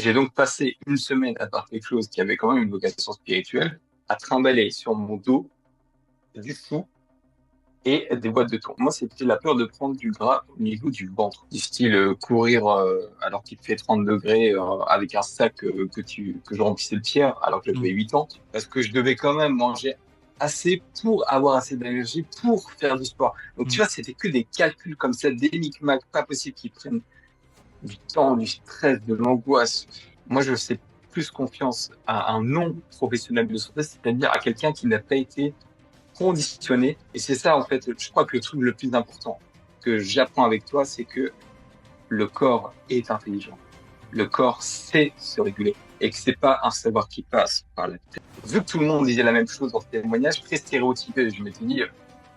J'ai donc passé une semaine à faire quelque chose qui avait quand même une vocation spirituelle, à trimballer sur mon dos du fou et des boîtes de thon. Moi, c'était la peur de prendre du gras au niveau du ventre, du style courir alors qu'il fait 30 degrés avec un sac que je remplissais de pierre alors que Mm. j'avais 8 ans, parce que je devais quand même manger assez pour avoir assez d'énergie pour faire du sport. Donc tu Mm. vois, c'était que des calculs comme ça, des micmacs pas possibles qui prennent du temps, du stress, de l'angoisse. Moi, je fais plus confiance à un non-professionnel de santé, c'est-à-dire à quelqu'un qui n'a pas été conditionné. Et c'est ça, en fait, je crois que le truc le plus important que j'apprends avec toi, c'est que le corps est intelligent. Le corps sait se réguler et que c'est pas un savoir qui passe par la tête. Vu que tout le monde disait la même chose dans ce témoignage, très stéréotypé, je m'étais dit,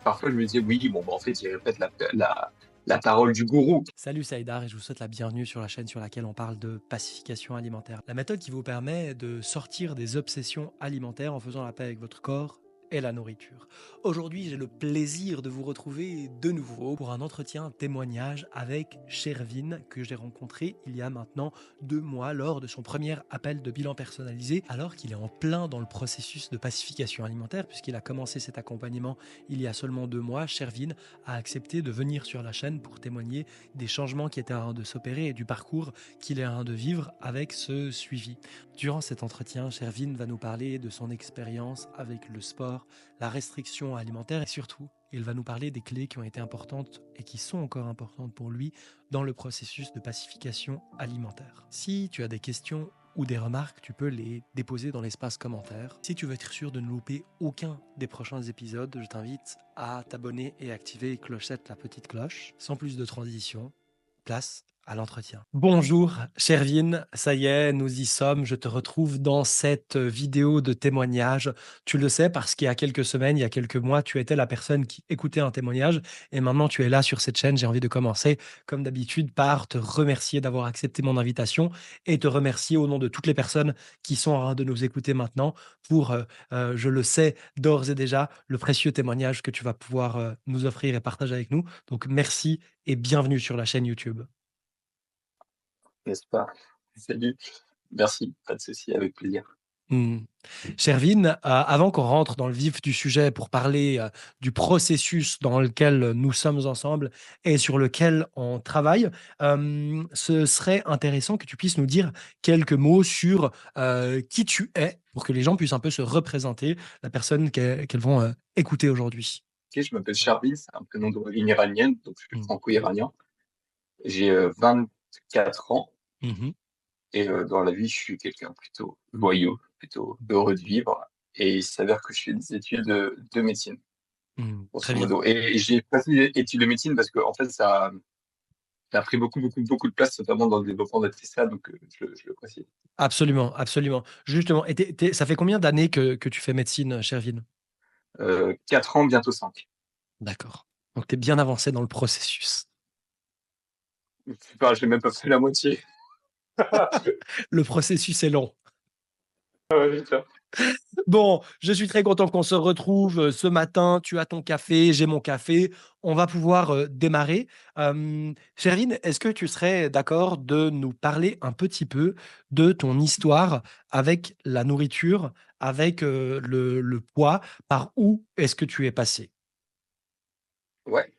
parfois je me disais, oui, bon, bah, en fait, il répète la parole du gourou. Salut Saïdar et je vous souhaite la bienvenue sur la chaîne sur laquelle on parle de pacification alimentaire. La méthode qui vous permet de sortir des obsessions alimentaires en faisant la paix avec votre corps et la nourriture. Aujourd'hui, j'ai le plaisir de vous retrouver de nouveau pour un entretien, un témoignage avec Shervin que j'ai rencontré il y a maintenant 2 mois lors de son premier appel de bilan personnalisé alors qu'il est en plein dans le processus de pacification alimentaire puisqu'il a commencé cet accompagnement il y a seulement 2 mois. Shervin a accepté de venir sur la chaîne pour témoigner des changements qui étaient en train de s'opérer et du parcours qu'il est en train de vivre avec ce suivi. Durant cet entretien, Shervin va nous parler de son expérience avec le sport, la restriction alimentaire et surtout, il va nous parler des clés qui ont été importantes et qui sont encore importantes pour lui dans le processus de pacification alimentaire. Si tu as des questions ou des remarques, tu peux les déposer dans l'espace commentaire. Si tu veux être sûr de ne louper aucun des prochains épisodes, je t'invite à t'abonner et activer clochette, la petite cloche. Sans plus de transition, place à l'entretien. Bonjour Shervin, ça y est, nous y sommes. Je te retrouve dans cette vidéo de témoignage. Tu le sais parce qu'il y a quelques semaines, il y a quelques mois, tu étais la personne qui écoutait un témoignage et maintenant tu es là sur cette chaîne. J'ai envie de commencer, comme d'habitude, par te remercier d'avoir accepté mon invitation et te remercier au nom de toutes les personnes qui sont en train de nous écouter maintenant pour, je le sais d'ores et déjà, le précieux témoignage que tu vas pouvoir nous offrir et partager avec nous. Donc merci et bienvenue sur la chaîne YouTube. N'est-ce pas? Salut. Merci. Pas de souci, avec plaisir. Mmh. Shervin, avant qu'on rentre dans le vif du sujet pour parler, du processus dans lequel nous sommes ensemble et sur lequel on travaille, ce serait intéressant que tu puisses nous dire quelques mots sur, qui tu es pour que les gens puissent un peu se représenter la personne qu'elles vont, écouter aujourd'hui. Ok, je m'appelle Charby, c'est un prénom d'origine iranienne, donc je suis Mmh. franco-iranien. J'ai 24 ans Mmh. et dans la vie, je suis quelqu'un plutôt joyeux, plutôt heureux de vivre. Et il s'avère que je fais des études de médecine, Mmh. Très grosso bien. modo. Et j'ai passé des études de médecine parce que en fait, ça a pris beaucoup, beaucoup, beaucoup de place, notamment dans le développement de ça, donc je le précise. Absolument, absolument. Justement et tu ça fait combien d'années que tu fais médecine, Shervin? 4 ans, bientôt 5. D'accord. Donc tu es bien avancé dans le processus. J'ai même pas fait la moitié. Le processus est long. Ah ouais, putain. Bon, je suis très content qu'on se retrouve, ce matin. Tu as ton café, j'ai mon café. On va pouvoir, démarrer. Shervin, est-ce que tu serais d'accord de nous parler un petit peu de ton histoire avec la nourriture, avec, le poids? Par où est-ce que tu es passé? Ouais.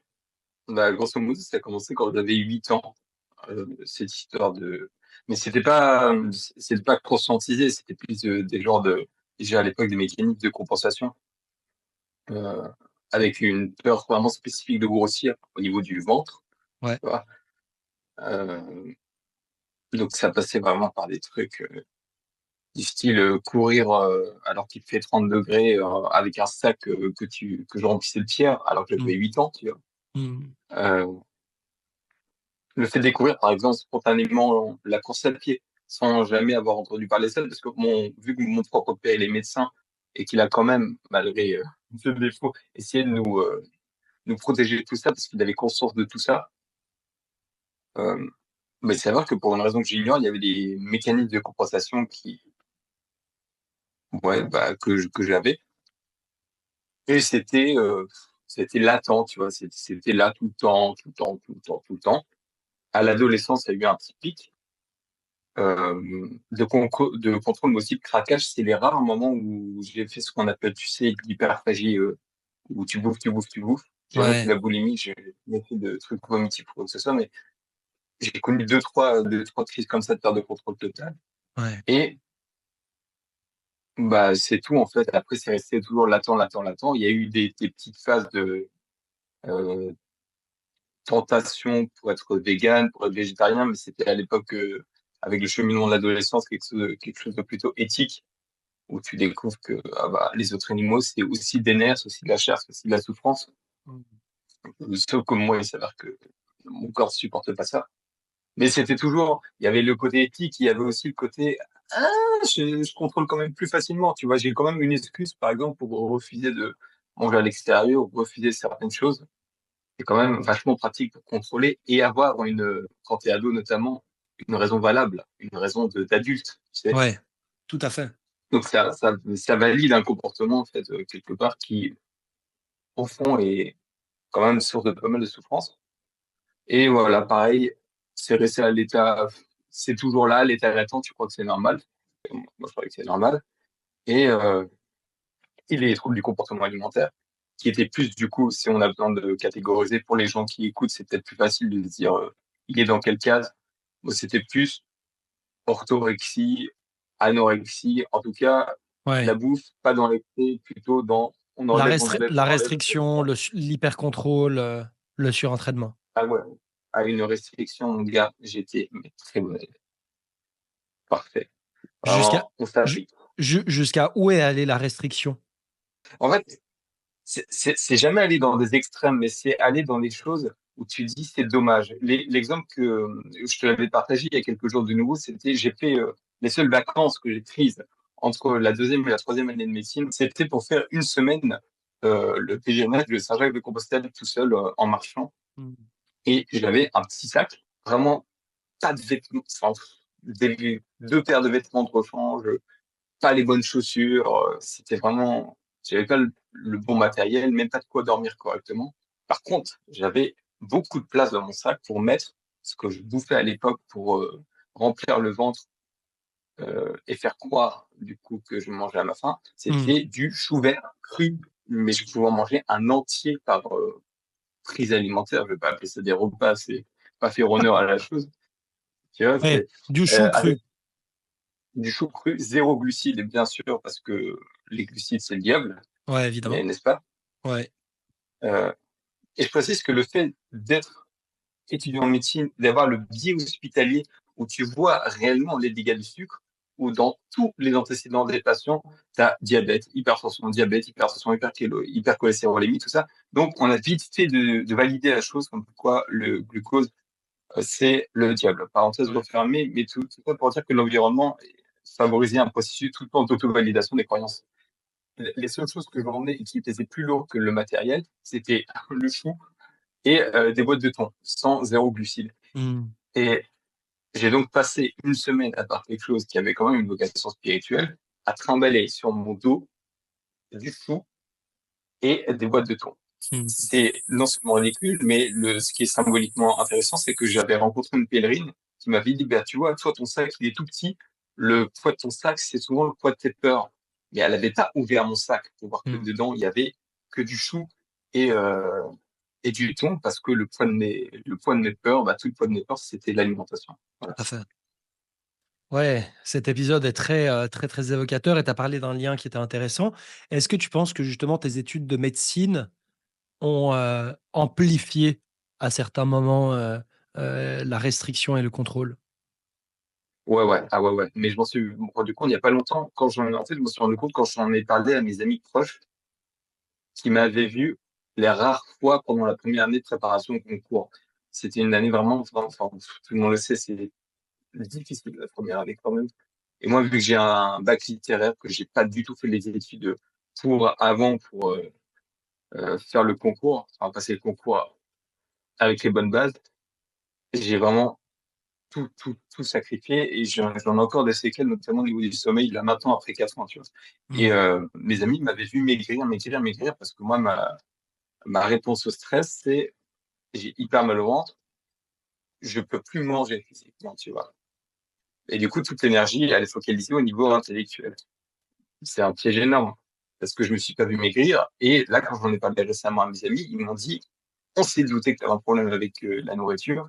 Bah, grosso modo, ça a commencé quand j'avais 8 ans, cette histoire de... Mais c'était pas conscientisé, c'était plus des genres de... J'ai à l'époque des mécaniques de compensation, euh, avec une peur vraiment spécifique de grossir au niveau du ventre, tu Ouais. vois. Euh, donc ça passait vraiment par des trucs du style courir alors qu'il fait 30 degrés avec un sac que je remplissais de pierre alors que j'avais Mmh. 8 ans, tu vois. Mmh. Euh, Le fait de découvrir, par exemple, spontanément la course à pied, sans jamais avoir entendu parler de ça, parce que vu que mon propre père, il est médecin, et qu'il a quand même, malgré ce défaut, essayé de nous protéger de tout ça, parce qu'il avait conscience de tout ça, euh, mais c'est vrai que pour une raison que j'ignore, il y avait des mécanismes de compensation ouais, bah, que j'avais, et c'était latent, tu vois, c'était là tout le temps, tout le temps, tout le temps, tout le temps. À l'adolescence, il y a eu un petit pic, de contrôle, mais aussi de craquage. C'est les rares moments où j'ai fait ce qu'on appelle, tu sais, l'hyperphagie, où tu bouffes, tu bouffes, tu bouffes. J'ai jamais fait Ouais, la boulimie, j'ai jamais fait de trucs vomitifs ou quoi que ce soit, mais j'ai connu deux, trois crises comme ça de perte de contrôle total. ouais, Et bah, c'est tout, en fait. Après, c'est resté toujours latent, latent, latent. Il y a eu des petites phases de euh, tentation pour être vegan, pour être végétarien, mais c'était à l'époque, avec le cheminement de l'adolescence, quelque chose de plutôt éthique, où tu découvres que ah bah, les autres animaux, c'est aussi des nerfs, c'est aussi de la chair, c'est aussi de la souffrance. Sauf que moi, il s'avère que mon corps supporte pas ça. Mais c'était toujours, il y avait le côté éthique, il y avait aussi le côté, ah, je contrôle quand même plus facilement. Tu vois, j'ai quand même une excuse, par exemple, pour refuser de manger à l'extérieur, ou refuser certaines choses. C'est quand même vachement pratique pour contrôler et avoir quand t'es ado notamment, une raison valable, une raison d'adulte, tu sais. ouais, tout à fait. Donc ça valide un comportement, en fait, quelque part, qui, au fond, est quand même source de pas mal de souffrance. Et voilà, pareil, c'est resté à l'état, c'est toujours là, l'état latent, tu crois que c'est normal. Moi, je croyais que c'est normal. Et, les troubles du comportement alimentaire, qui étaient plus, du coup, si on a besoin de catégoriser pour les gens qui écoutent, c'est peut-être plus facile de se dire, il est dans quelle case. Moi, c'était plus orthorexie, anorexie, en tout cas, la Ouais. bouffe, pas dans l'excès, plutôt dans, La on enlève, restriction, l'hypercontrôle, le surentraînement. ah ouais, à une restriction, mon gars, j'étais mais très bon élève. Parfait. Jusqu'à Vraiment, on ju- s'applique. jusqu'à où est allée la restriction? En fait, c'est jamais aller dans des extrêmes, mais c'est aller dans des choses où tu dis c'est dommage. L'exemple que je te l'avais partagé il y a quelques jours de nouveau, c'était j'ai fait les seules vacances que j'ai prises entre la deuxième et la troisième année de médecine, c'était pour faire une semaine le pèlerinage de Saint-Jacques-de-Compostelle tout seul en marchant. Hmm. Et j'avais un petit sac, vraiment pas de vêtements, enfin, deux paires de vêtements de rechange, pas les bonnes chaussures. C'était vraiment, j'avais pas le bon matériel, même pas de quoi dormir correctement. Par contre, j'avais beaucoup de place dans mon sac pour mettre ce que je bouffais à l'époque pour remplir le ventre et faire croire du coup que je mangeais à ma faim. Hmm. C'était du chou vert cru, mais je pouvais en manger un entier par prise alimentaire. Je vais pas appeler ça des repas, c'est pas faire honneur à la chose. Tu vois, Ouais, c'est du chou cru. avec du chou cru, zéro glucides, bien sûr, parce que les glucides, c'est le diable, Ouais, évidemment. n'est-ce pas? Ouais. Euh, et je précise que le fait d'être étudiant en médecine, d'avoir le biais hospitalier où tu vois réellement les dégâts du sucre, où dans tous les antécédents des patients, tu as diabète, hypertension, hypercholestérolémie, tout ça. Donc, on a vite fait de valider la chose comme quoi le glucose, c'est le diable. Parenthèse Ouais. refermée, mais tout ça pour dire que l'environnement favorisait un processus tout le temps d'auto-validation des croyances. Les seules choses que je ramenais et qui étaient plus lourdes que le matériel, c'était le chou et des boîtes de thon, sans zéro glucide. Hmm. Et j'ai donc passé une semaine à part quelque chose qui avait quand même une vocation spirituelle, à trimballer sur mon dos du chou et des boîtes de thon. Hmm. C'est non seulement ridicule, mais ce qui est symboliquement intéressant, c'est que j'avais rencontré une pèlerine qui m'avait dit, bah, tu vois, toi, ton sac, il est tout petit. Le poids de ton sac, c'est souvent le poids de tes peurs. Mais elle avait pas ouvert mon sac pour voir que Hmm. dedans, il y avait que du chou et, euh, et du thon, parce que le poids de mes peurs, bah, tout le poids de mes peurs, c'était l'alimentation. Tout Voilà. à fait. Ouais, cet épisode est très, très, très évocateur et tu as parlé d'un lien qui était intéressant. Est-ce que tu penses que justement tes études de médecine ont, amplifié à certains moments, la restriction et le contrôle? Ouais, ouais, ah ouais, ouais. Mais je m'en suis rendu compte il y a pas longtemps, en fait, je me suis rendu compte quand j'en ai parlé à mes amis proches qui m'avaient vu les rares fois pendant la première année de préparation au concours. C'était une année vraiment, enfin, tout le monde le sait, c'est difficile la première année quand même. Et moi, vu que j'ai un bac littéraire, que j'ai pas du tout fait les études pour faire le concours, enfin passer le concours avec les bonnes bases, j'ai vraiment tout sacrifié et j'en ai encore des séquelles, notamment au niveau du sommeil, là maintenant après 4 ans, tu vois. Et Mmh. mes amis m'avaient vu maigrir, maigrir, maigrir parce que moi, ma réponse au stress, c'est j'ai hyper mal au ventre, je peux plus manger physiquement, tu vois. Et du coup, toute l'énergie, elle est focalisée au niveau intellectuel. C'est un piège énorme parce que je me suis pas vu maigrir. Et là, quand j'en ai parlé récemment à mes amis, ils m'ont dit, on s'est douté que tu avais un problème avec la nourriture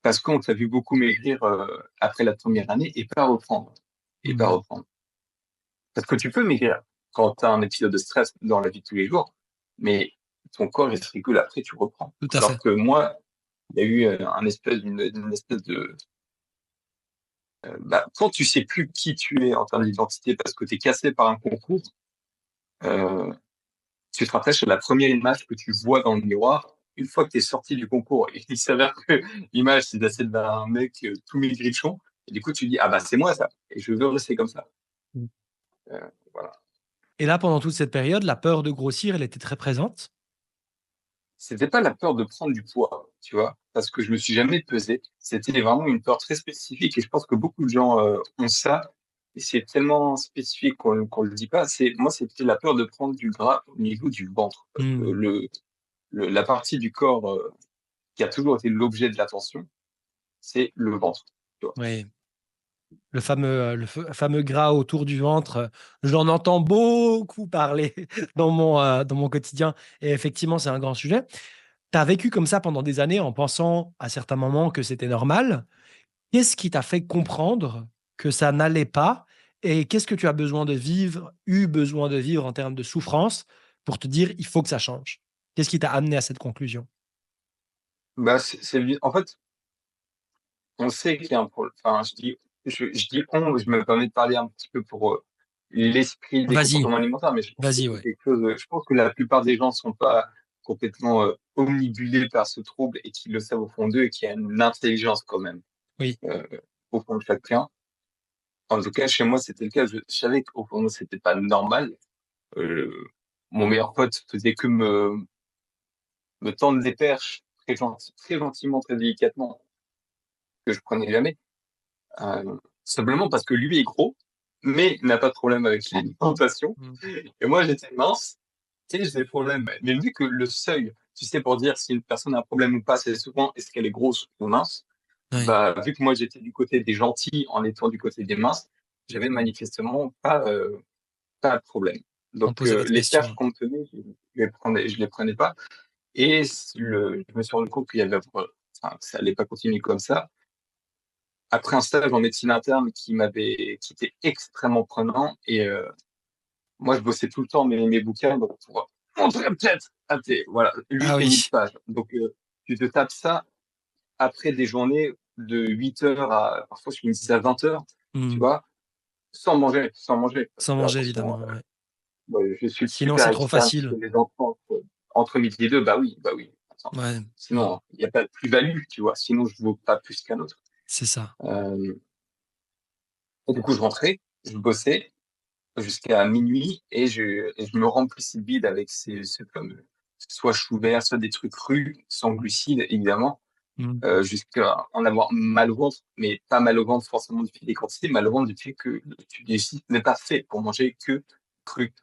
parce qu'on t'a vu beaucoup maigrir après la première année et pas reprendre. Et pas Hmm. reprendre. Parce que tu peux maigrir quand tu as un épisode de stress dans la vie de tous les jours, mais ton corps, il se régule après, tu reprends. Tout à Alors fait. que moi, il y a eu une espèce de... quand tu sais plus qui tu es en termes d'identité parce que tu es cassé par un concours, euh, tu te rattaches à la première image que tu vois dans le miroir une fois que tu es sorti du concours. Et il s'avère que l'image, c'est celle d'un mec tout maigrichon. Et du coup, tu dis, ah bah c'est moi ça. Et je veux rester comme ça. Hmm. Voilà. Et là, pendant toute cette période, la peur de grossir, elle était très présente. C'était pas la peur de prendre du poids, tu vois, parce que je me suis jamais pesé. C'était vraiment une peur très spécifique et je pense que beaucoup de gens ont ça. Et c'est tellement spécifique qu'on le dit pas. Moi, c'était la peur de prendre du gras au niveau du ventre. Parce que Hmm. la partie du corps qui a toujours été l'objet de l'attention, c'est le ventre. Tu vois. Oui. Le fameux gras autour du ventre, j'en entends beaucoup parler dans mon quotidien. Et effectivement, c'est un grand sujet. Tu as vécu comme ça pendant des années en pensant à certains moments que c'était normal. Qu'est-ce qui t'a fait comprendre que ça n'allait pas et qu'est-ce que tu as eu besoin de vivre en termes de souffrance pour te dire il faut que ça change? Qu'est-ce qui t'a amené à cette conclusion? Bah, en fait, on sait qu'il y a un problème. Enfin, je dis on, je me permets de parler un petit peu pour l'esprit des Vas-y, comportements alimentaires, mais je pense que vas-y, c'est ouais. quelque chose. Je pense que la plupart des gens sont pas complètement omnibulés par ce trouble et qui le savent au fond d'eux et qui a une intelligence quand même Oui, euh, au fond de chacun. En tout cas, chez moi, c'était le cas. Je savais qu'au fond, c'était pas normal. Euh, Mon meilleur pote faisait que me tendre des perches très gentiment, très délicatement, que je prenais jamais. Simplement parce que lui est gros, mais n'a pas de problème avec l'alimentation. mmh, Et moi, j'étais mince, et j'ai des problèmes. Mais vu que le seuil, tu sais, pour dire si une personne a un problème ou pas, c'est souvent est-ce qu'elle est grosse ou mince, oui, bah, vu que moi, j'étais du côté des gentils en étant du côté des minces, j'avais manifestement pas de problème. on te Donc, posait pas de les perches questions. qu'on me tenait, je les prenais pas. Et je me suis rendu compte qu'il y avait, enfin, que ça allait pas continuer comme ça après un stage en médecine interne qui était extrêmement prenant et moi je bossais tout le temps mes bouquins donc pour montrer peut-être voilà Ah 8 et 1000 oui, pages donc tu te tapes ça après des journées de 8 heures à parfois je finissais à 20 heures tu mmh, vois sans manger parce sans que manger attention évidemment, ouais. ouais, je suis Sinon, super c'est trop externe parce facile. que les enfants entre midi et deux bah oui attends. Ouais, ouais, Sinon il n'y a pas de plus-value tu vois sinon je vaux pas plus qu'un autre c'est ça. euh, et du coup je rentrais je bossais jusqu'à minuit et je me remplissais de bide avec ces fameux, soit chou vert, soit des trucs crus, sans glucides, évidemment, Mmh, jusqu'à en avoir mal au ventre, mais pas mal au ventre forcément du fait des quantités, mal au ventre du fait que tu décides n'est pas fait pour manger que cru.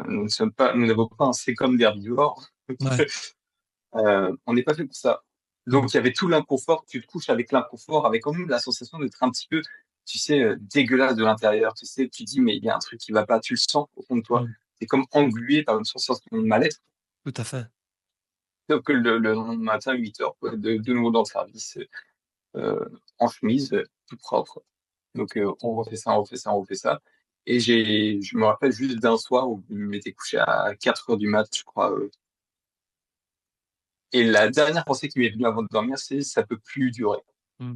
Nous n'avons pas un sécom d'herbivore. ouais, On n'est pas fait pour ça. mmh, Donc, il y avait tout l'inconfort. Tu te couches avec l'inconfort, avec quand même la sensation d'être un petit peu, tu sais, dégueulasse de l'intérieur. Tu sais, tu dis, mais il y a un truc qui va pas. Tu le sens au fond de toi. mmh, C'est comme englué par une sensation de malaise. tout à fait. Sauf que le lendemain matin, 8 heures, quoi, de nouveau dans le service, en chemise, tout propre. Donc, on refait ça, on refait ça, on refait ça. Et je me rappelle juste d'un soir où je m'étais couché à 4 heures du mat, je crois, et la dernière pensée qui m'est venue avant de dormir, c'est ça peut plus durer. Mmh,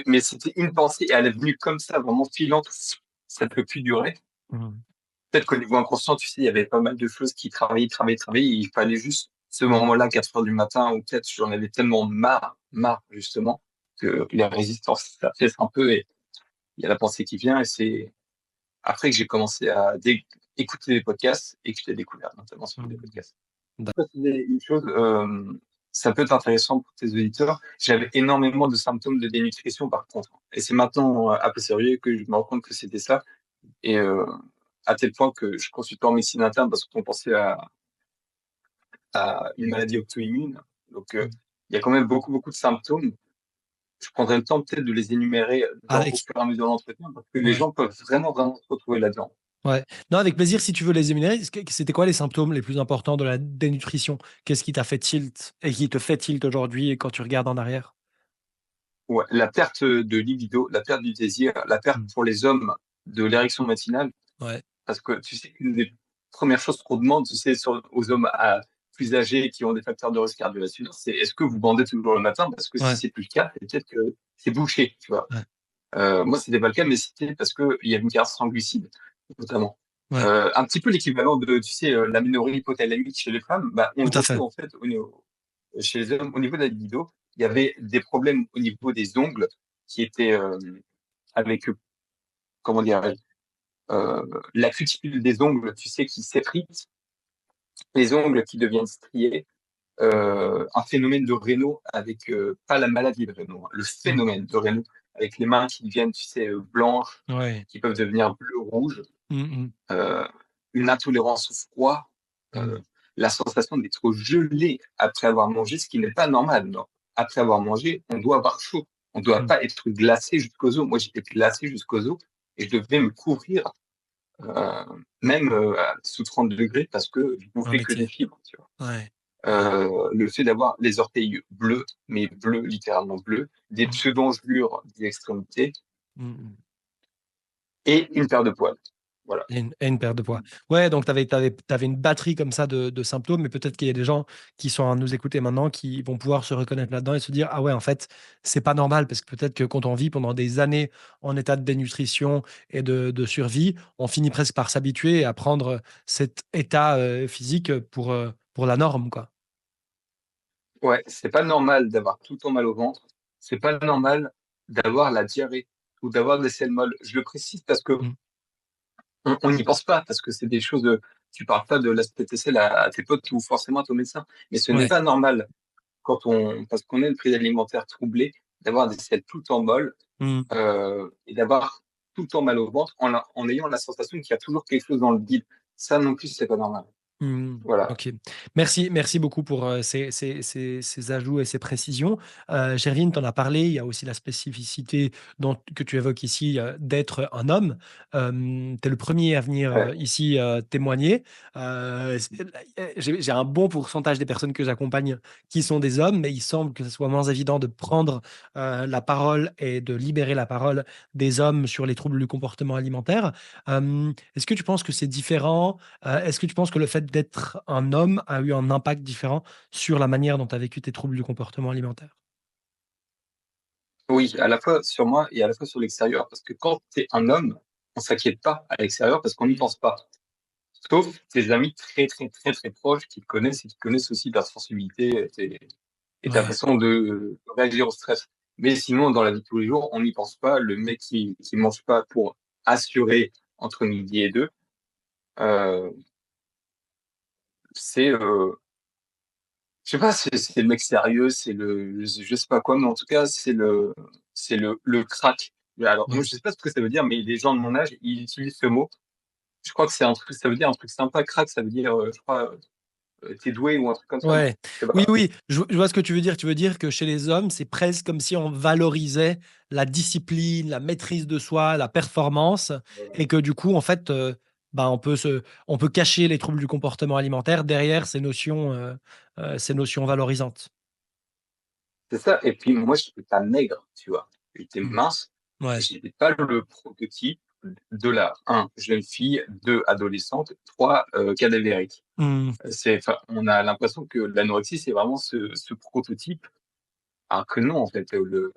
Mais c'était une pensée et elle est venue comme ça, vraiment filante. Ça peut plus durer. mmh, Peut-être qu'au niveau inconscient, tu sais, il y avait pas mal de choses qui travaillaient. Et il fallait juste ce moment-là, 4 heures du matin, ou peut-être j'en avais tellement marre, justement, que les résistances, ça cesse un peu et il y a la pensée qui vient et c'est après que j'ai commencé à écouter des podcasts et que je l'ai découvert, notamment sur des mmh. podcasts. Préciser une chose, ça peut être intéressant pour tes auditeurs. J'avais énormément de symptômes de dénutrition par contre. Et c'est maintenant, à posteriori, que je me rends compte que c'était ça. Et à tel point que je consulte pas en médecine interne parce qu'on pensait à une maladie auto-immune. Donc, Mmh. il y a quand même beaucoup de symptômes. je prendrais le temps peut-être de les énumérer au Avec, fur et à mesure de l'entretien, parce que les ouais, gens peuvent vraiment, vraiment se retrouver là-dedans. ouais. Non, avec plaisir, si tu veux les énumérer, c'était quoi les symptômes les plus importants de la dénutrition? Qu'est-ce qui t'a fait tilt et qui te fait tilt aujourd'hui quand tu regardes en arrière? Ouais, la perte de libido, la perte du désir, la perte Mm. pour les hommes de l'érection matinale, Ouais, parce que tu sais qu'une des premières choses qu'on demande, tu sais, aux hommes plus âgés qui ont des facteurs de risque cardiovasculaire, c'est est-ce que vous bandez toujours le matin? Parce que si ouais, c'est plus le cas, c'est peut-être que c'est bouché, tu vois. ouais, Moi, c'était pas le cas, mais c'était parce que il y avait une carence en glucides, notamment. ouais, Un petit peu l'équivalent de, tu sais, l'aménorrhée hypothalamique chez les femmes, bah, on tout le à fait. retrouve en fait chez les hommes au niveau de la libido. Il y avait des problèmes au niveau des ongles qui étaient avec, comment dire, la cuticule des ongles, tu sais, qui s'effrite, les ongles qui deviennent striés, un phénomène de Raynaud avec, pas la maladie de Raynaud, hein, le Mm. phénomène de Raynaud, avec les mains qui deviennent, tu sais, blanches, Ouais. qui peuvent devenir bleu-rouge, Mm, euh, une intolérance au froid, mm, euh, mm. la sensation d'être gelé après avoir mangé, ce qui n'est pas normal. Non. Après avoir mangé, on doit avoir chaud. On ne doit Mm. pas être glacé jusqu'aux os. Moi, j'étais glacé jusqu'aux os et je devais me couvrir, euh, même sous 30 degrés parce que je Un bouffais que des métier. fibres. Tu vois. Ouais. Le fait d'avoir les orteils bleus, mais bleus, littéralement bleus, des Mm, pseudo-engelures des extrémités mm, mm. et une paire de poils. Voilà. Et une perte de poids. Ouais, donc t'avais une batterie comme ça de symptômes, mais peut-être qu'il y a des gens qui sont à nous écouter maintenant qui vont pouvoir se reconnaître là-dedans et se dire, ah ouais, en fait, c'est pas normal, parce que peut-être que quand on vit pendant des années en état de dénutrition et de survie, on finit presque par s'habituer à prendre cet état physique pour la norme, quoi. Ouais, c'est pas normal d'avoir tout le temps mal au ventre. C'est pas normal d'avoir la diarrhée ou d'avoir des selles molles. Je le précise parce que Mm. on n'y pense pas, parce que c'est des choses de, tu parles pas de l'aspect de tes selles à tes potes ou forcément à ton médecin. Mais ce n'est Ouais. pas normal parce qu'on a une prise alimentaire troublée, d'avoir des selles tout le temps molles, Mm. et d'avoir tout le temps mal au ventre en ayant la sensation qu'il y a toujours quelque chose dans le bide. Ça non plus, c'est pas normal. Mmh. Voilà. OK. Merci beaucoup pour, ces ajouts et ces précisions. Gervine t'en as parlé, il y a aussi la spécificité que tu évoques ici, d'être un homme. Tu es le premier à venir, Ouais. ici, témoigner. J'ai un bon pourcentage des personnes que j'accompagne qui sont des hommes, mais il semble que ce soit moins évident de prendre, la parole et de libérer la parole des hommes sur les troubles du comportement alimentaire. Est-ce que tu penses que c'est différent? Est-ce que tu penses que le fait d'être un homme a eu un impact différent sur la manière dont tu as vécu tes troubles du comportement alimentaire? Oui, à la fois sur moi et à la fois sur l'extérieur. Parce que quand tu es un homme, on s'inquiète pas à l'extérieur parce qu'on n'y Mmh. pense pas. Sauf tes amis très, très, très, très proches qui te connaissent et qui connaissent aussi ta sensibilité et ta Ouais. façon de réagir au stress. Mais sinon, dans la vie de tous les jours, on n'y pense pas. Le mec qui mange pas pour assurer entre midi et deux, euh, c'est, je sais pas, c'est le mec sérieux, c'est je sais pas quoi, mais en tout cas, c'est le crack. Mais alors, moi, Ouais. je sais pas ce que ça veut dire, mais les gens de mon âge, ils utilisent ce mot. Je crois que c'est un truc, ça veut dire un truc sympa. Crack, ça veut dire, je crois, t'es doué ou un truc comme ça, non? Ouais. Je sais Oui, pas. oui, je vois ce que tu veux dire. Tu veux dire que chez les hommes, c'est presque comme si on valorisait la discipline, la maîtrise de soi, la performance et que du coup, en fait, bah, on peut cacher les troubles du comportement alimentaire derrière ces notions valorisantes. C'est ça. Et puis, moi, je n'étais pas maigre, tu vois. J'étais Mmh. mince. Ouais. J'étais pas le prototype de la, un, jeune fille, deux, adolescente, trois, cadavérique. Mmh. Enfin, on a l'impression que l'anorexie, c'est vraiment ce prototype. Alors que non, en fait, tu vois,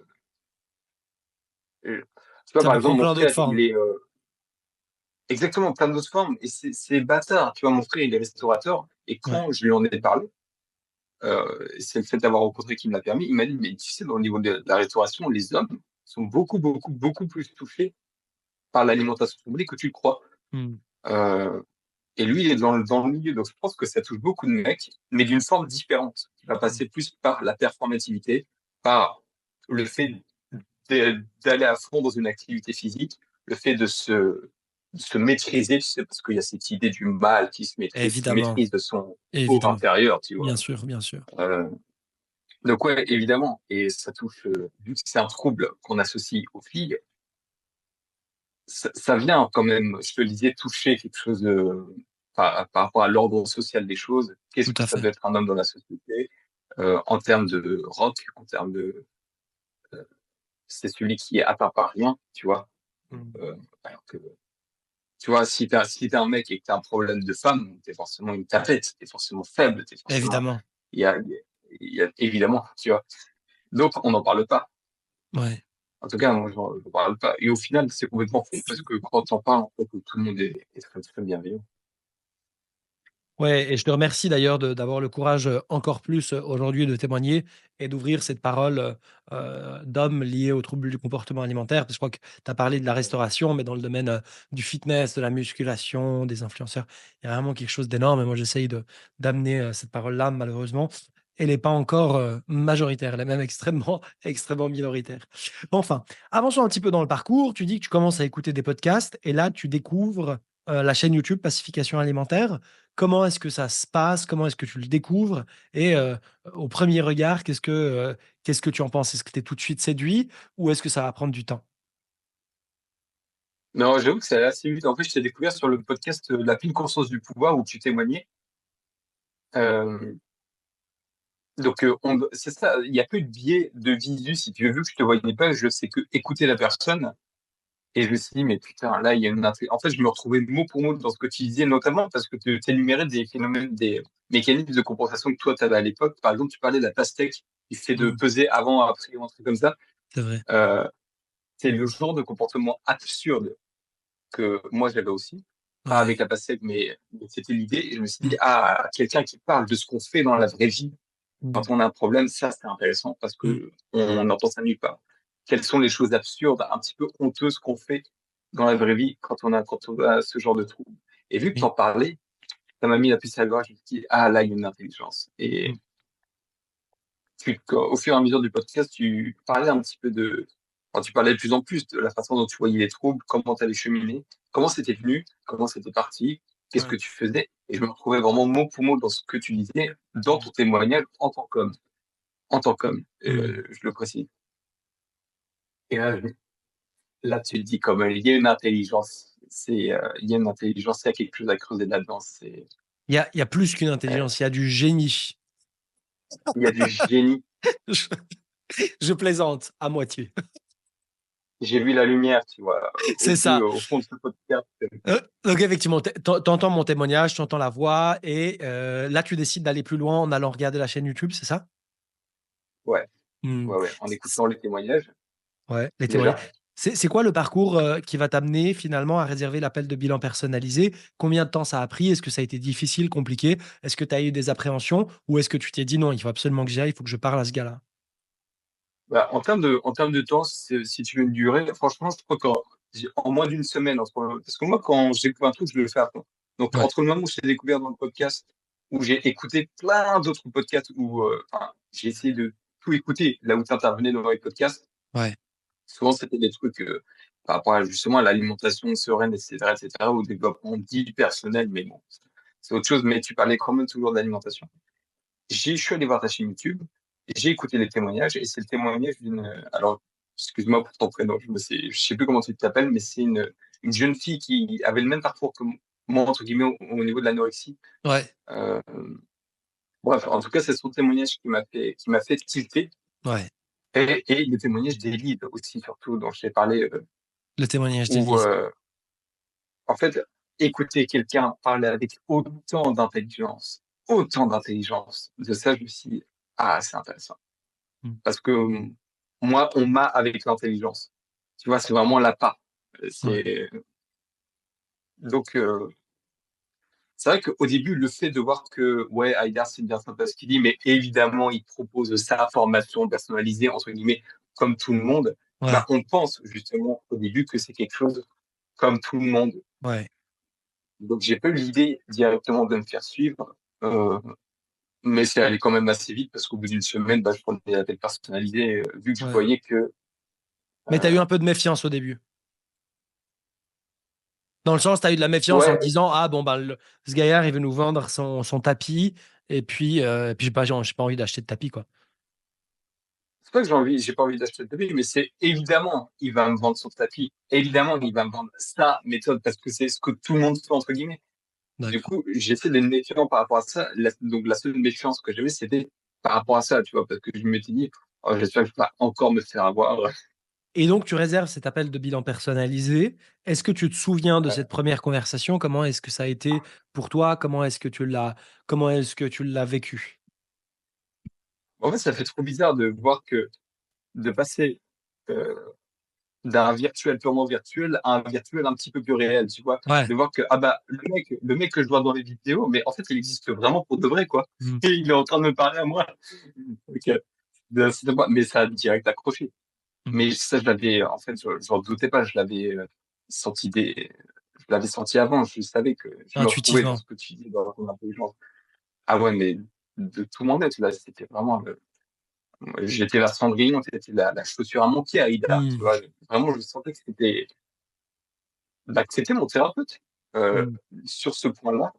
Ça par peut exemple, prendre mon plein d'autres frère, il formes. est exactement plein d'autres formes, et c'est bâtard. Tu vois, mon frère, il est restaurateur, et Ouais. quand je lui en ai parlé, c'est le fait d'avoir rencontré qui me l'a permis. Il m'a dit, mais tu sais, au niveau de la restauration, les hommes sont beaucoup, beaucoup, beaucoup plus touchés par l'alimentation troublée que tu le crois. Mmh. Euh, et lui, il est dans le milieu, donc je pense que ça touche beaucoup de mecs, mais d'une forme différente, qui va Mmh. passer plus par la performativité, par le fait d'aller à fond dans une activité physique, le fait de se maîtriser, tu sais, parce qu'il y a cette idée du mal qui se Évidemment, maîtrise de son corps évidemment. intérieur, tu Bien vois. sûr, bien sûr. Euh, Donc ouais, évidemment, et ça touche, vu que c'est un trouble qu'on associe aux filles, ça vient quand même, je te le disais, toucher quelque chose de, par rapport à l'ordre social des choses. Qu'est-ce Tout que à ça fait. doit être un homme dans la société, en termes de rock, en termes de, euh, c'est celui qui est atteint par rien, tu vois. Mm. Alors que, tu vois, si t'es un mec et que t'as un problème de femme, t'es forcément une tapette, t'es forcément faible, t'es forcément, Évidemment. il y a, il y a évidemment, tu vois. Donc, on n'en parle pas. Ouais. En tout cas, moi, je n'en parle pas. Et au final, c'est complètement fou parce que quand t'en parles, en fait, tout le monde est très, très bienveillant. Ouais, et je te remercie d'ailleurs d'avoir le courage, encore plus, aujourd'hui de témoigner et d'ouvrir cette parole, d'hommes liés aux troubles du comportement alimentaire. Parce que je crois que tu as parlé de la restauration, mais dans le domaine, du fitness, de la musculation, des influenceurs, il y a vraiment quelque chose d'énorme et moi j'essaye de d'amener, cette parole-là. Malheureusement, elle n'est pas encore, majoritaire, elle est même extrêmement, extrêmement minoritaire. Enfin, avançons un petit peu dans le parcours. Tu dis que tu commences à écouter des podcasts et là tu découvres, la chaîne YouTube Pacification Alimentaire. Comment est-ce que ça se passe? Comment est-ce que tu le découvres? Et au premier regard, qu'est-ce que tu en penses? Est-ce que tu es tout de suite séduit ou est-ce que ça va prendre du temps? Non, j'avoue que c'est allé assez vite. En fait, je t'ai découvert sur le podcast La pleine conscience du pouvoir où tu témoignais. Euh, donc, c'est ça, il n'y a plus de biais de visu. Si tu veux, vu que je te voyais pas, je sais que écouter la personne. Et je me suis dit, mais putain, là, il y a une intrigue. En fait, je me retrouvais mot pour mot dans ce que tu disais, notamment parce que tu énumérais des phénomènes, des mécanismes de compensation que toi, tu avais à l'époque. Par exemple, tu parlais de la pastèque qui fait de Mmh, peser avant, après, ou un truc comme ça. c'est vrai. Euh, c'est le genre de comportement absurde que moi, j'avais aussi. Pas Ouais. avec la pastèque, mais c'était l'idée. Et je me suis dit, Mmh, ah, quelqu'un qui parle de ce qu'on fait dans la vraie vie mmh, quand on a un problème, ça, c'est intéressant parce mmh, que on entend ça nulle part. Quelles sont les choses absurdes, un petit peu honteuses qu'on fait dans la vraie vie quand on a ce genre de trouble. Et vu que tu en oui. parlais, ça m'a mis la puce à l'oreille. Je me suis dit, ah, là, il y a une intelligence. Et Mmh, au fur et à mesure du podcast, tu parlais un petit peu de, enfin, tu parlais de plus en plus de la façon dont tu voyais les troubles, comment tu avais cheminé, comment c'était venu, comment c'était parti, qu'est-ce que ouais. tu faisais. Et je me retrouvais vraiment mot pour mot dans ce que tu disais, dans Mmh, ton témoignage en tant qu'homme. En tant qu'homme, mmh. je le précise. Et là, tu le dis comme il y a une intelligence. Il y a une intelligence, il y a quelque chose à creuser là-dedans. Il y a plus qu'une intelligence, il y a du génie. Il y a du génie. Je je plaisante à moitié. J'ai vu la lumière, tu vois, C'est ça. au fond de ce podcast. Donc effectivement, tu entends mon témoignage, tu entends la voix et là, tu décides d'aller plus loin en allant regarder la chaîne YouTube, c'est ça? Ouais, Mmh. ouais, ouais. En écoutant les témoignages, Ouais, les témoignages. déjà. C'est quoi le parcours, qui va t'amener finalement à réserver l'appel de bilan personnalisé? Combien de temps ça a pris? Est-ce que ça a été difficile, compliqué? Est-ce que tu as eu des appréhensions? Ou est-ce que tu t'es dit: «Non, il faut absolument que j'y aille, il faut que je parle à ce gars-là»? Bah, en termes de temps, si tu veux une durée, franchement, je crois en moins d'une semaine, parce que moi, quand je découvre un truc, je le fais à fond. Donc, Ouais, entre le moment où je l'ai découvert dans le podcast, où j'ai écouté plein d'autres podcasts, où enfin, j'ai essayé de tout écouter, là où tu intervenais dans les podcasts, ouais, souvent c'était des trucs par rapport à justement à l'alimentation sereine, etc., etc., au développement dit personnel, mais bon, c'est autre chose, mais tu parlais quand même toujours d'alimentation. Je suis allé voir ta chaîne YouTube, et j'ai écouté les témoignages, et c'est le témoignage d'une, alors, excuse-moi pour ton prénom, je sais plus comment tu t'appelles, mais c'est une jeune fille qui avait le même parcours que moi, entre guillemets, au niveau de l'anorexie. ouais, Euh, bref, en tout cas, c'est son témoignage qui m'a fait tilter, ouais. et le témoignage d'Elie aussi, surtout, dont je t'ai parlé, Le témoignage où, d'Élise. en fait, écouter quelqu'un parler avec autant d'intelligence, de ça, je me suis dit, ah, c'est intéressant. Mmh. Parce que moi, on m'a avec l'intelligence. Tu vois, c'est vraiment la part. Ouais, C'est donc c'est vrai qu'au début, le fait de voir que ouais, Haïdar, c'est bien sympa ce qu'il dit, mais évidemment, il propose sa formation personnalisée entre guillemets comme tout le monde. Bah, ouais, on pense justement au début que c'est quelque chose comme tout le monde. ouais, Donc j'ai pas eu l'idée directement de me faire suivre, euh, mais c'est allé quand même assez vite parce qu'au bout d'une semaine, bah, je prenais des appels personnalisés vu que je ouais. voyais que Mais tu as eu euh, un peu de méfiance au début? Dans le sens, tu as eu de la méfiance en te ouais. disant: «Ah bon, bah, ce gaillard, il veut nous vendre son tapis et puis j'ai pas envie d'acheter de tapis, quoi». c'est pas que j'ai pas envie d'acheter le tapis, mais c'est évidemment, il va me vendre son tapis. Évidemment, il va me vendre sa méthode parce que c'est ce que tout le monde fait, entre guillemets. Du D'accord. coup, j'essaie d'être méfiant par rapport à ça. Donc, la seule méfiance que j'avais, c'était par rapport à ça, tu vois, parce que je m'étais dit, oh, j'espère que je vais pas encore me faire avoir. Et donc tu réserves cet appel de bilan personnalisé. Est-ce que tu te souviens de cette première conversation? Comment est-ce que ça a été pour toi? Comment est-ce que tu l'as vécu? En fait, ça fait trop bizarre de voir que, de passer, euh, d'un virtuel purement virtuel à un virtuel un petit peu plus réel, tu vois. Ouais. De voir que, ah bah, le mec que je vois dans les vidéos, mais en fait, il existe vraiment pour de vrai, quoi. Mmh. Et il est en train de me parler à moi. Donc, mais ça a direct accroché. Mmh. Mais ça, je l'avais, en fait, j'en doutais pas, je l'avais senti avant, je savais que je me retrouvais dans Intuitivement. ce que tu dis, dans ton intelligence. Ah ouais, mais de tout mon être, là, c'était vraiment j'étais la Cendrillon, c'était la chaussure à mon pied, Aïda, tu Mmh. vois. Vraiment, je sentais que c'était mon thérapeute, euh, Mmh. sur ce point-là,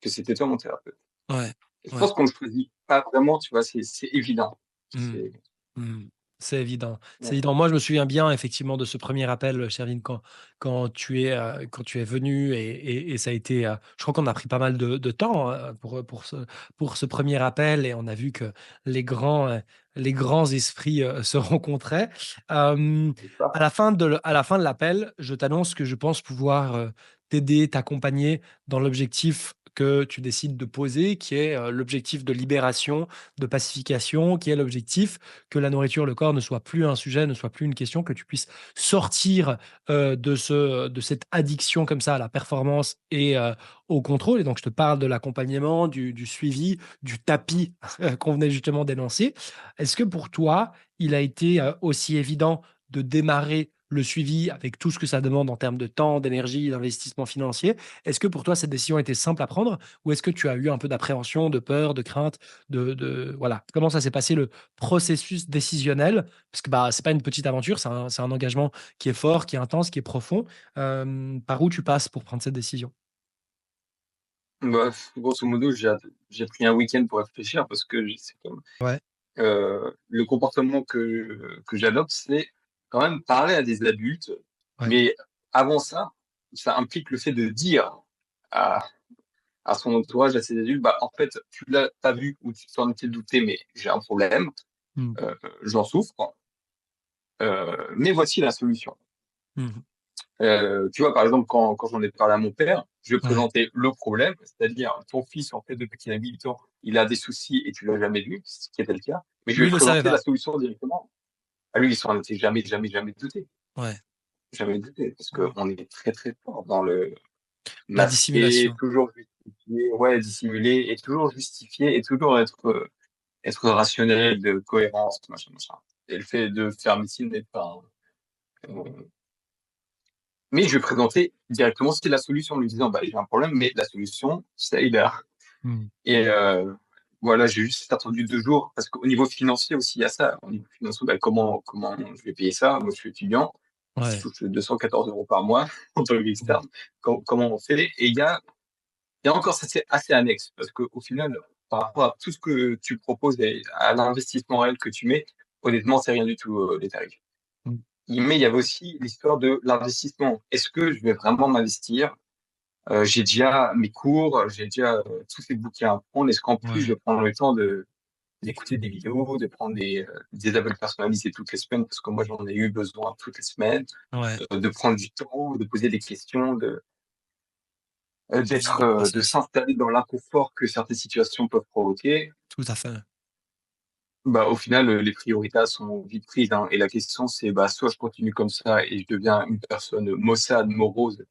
que c'était toi mon thérapeute. Ouais. Et je Ouais. pense qu'on ne choisit pas vraiment, tu vois, c'est évident. Mmh. C'est, Mmh. C'est évident, c'est ouais, évident. Moi, je me souviens bien effectivement de ce premier appel, Shervin, quand tu es venu et ça a été, je crois qu'on a pris pas mal de temps, pour ce premier appel et on a vu que les grands esprits, se rencontraient. Hem, c'est ça. à la fin de l'appel, je t'annonce que je pense pouvoir, t'aider, t'accompagner dans l'objectif que tu décides de poser, qui est, l'objectif de libération, de pacification, qui est l'objectif que la nourriture, le corps ne soit plus un sujet, ne soit plus une question, que tu puisses sortir de cette addiction comme ça à la performance et au contrôle. Et donc, je te parle de l'accompagnement, du suivi, du tapis qu'on venait justement d'énoncer. Est-ce que pour toi, il a été aussi évident de démarrer le suivi avec tout ce que ça demande en termes de temps, d'énergie, d'investissement financier? Est-ce que pour toi, cette décision était simple à prendre ou est-ce que tu as eu un peu d'appréhension, de peur, de crainte, voilà, comment ça s'est passé le processus décisionnel? Parce que, bah, c'est pas une petite aventure, c'est un engagement qui est fort, qui est intense, qui est profond. Par où tu passes pour prendre cette décision? Bah, grosso modo, j'ai pris un week-end pour réfléchir parce que c'est comme, Ouais, le comportement que j'adopte, c'est quand même parler à des adultes. ouais. Mais avant ça, ça implique le fait de dire à, à son entourage, à ses adultes, bah, en fait, tu l'as pas vu ou tu t'en étais douté, mais j'ai un problème, Mmh. j'en souffre, mais voici la solution. Mmh. Tu vois, par exemple, quand j'en ai parlé à mon père, je lui ai Ouais. présenté le problème, c'est-à-dire ton fils, en fait, depuis qu'il a 8 ans, il a des soucis et tu l'as jamais vu, ce qui était le cas. Mais je lui Lui, ai il le savait présenté la pas. solution directement. À lui, il s'en était jamais, jamais, jamais douté. Ouais. Jamais douté. Parce Mmh. qu'on est très, très fort dans le La masquer, dissimulation. toujours justifier, ouais, dissimuler, et toujours justifier, et toujours être rationnel, de cohérence, machin, machin. Et le fait de faire médecine n'est pas, mais je lui ai présenté directement c'était la solution en lui disant, bah, j'ai un problème, mais la solution, c'est là. Mmh. Et voilà, j'ai juste attendu 2 jours parce qu'au niveau financier aussi, il y a ça. Au niveau financier, bah, comment je vais payer ça? Moi, je suis étudiant, je Ouais. touche 214 euros par mois en tant Mmh. qu'externe. Comment on fait? Et il y a encore ça, c'est assez annexe parce qu'au final, par rapport à tout ce que tu proposes et à l'investissement réel que tu mets, honnêtement, c'est rien du tout, les tarifs. Mmh. Mais il y avait aussi l'histoire de l'investissement. Est-ce que je vais vraiment m'investir? J'ai déjà mes cours, j'ai déjà tous ces bouquins à prendre. Est-ce qu'en plus, je Ouais. vais prendre le temps d'écouter des vidéos, de prendre des appels personnalisés toutes les semaines, parce que moi, j'en ai eu besoin toutes les semaines, Ouais. de prendre du temps, de poser des questions, De vivre le de process. s'installer dans l'inconfort que certaines situations peuvent provoquer. Tout à fait. Bah, au final, les priorités sont vite prises, hein. Et la question, c'est, bah, soit je continue comme ça et je deviens une personne maussade, morose,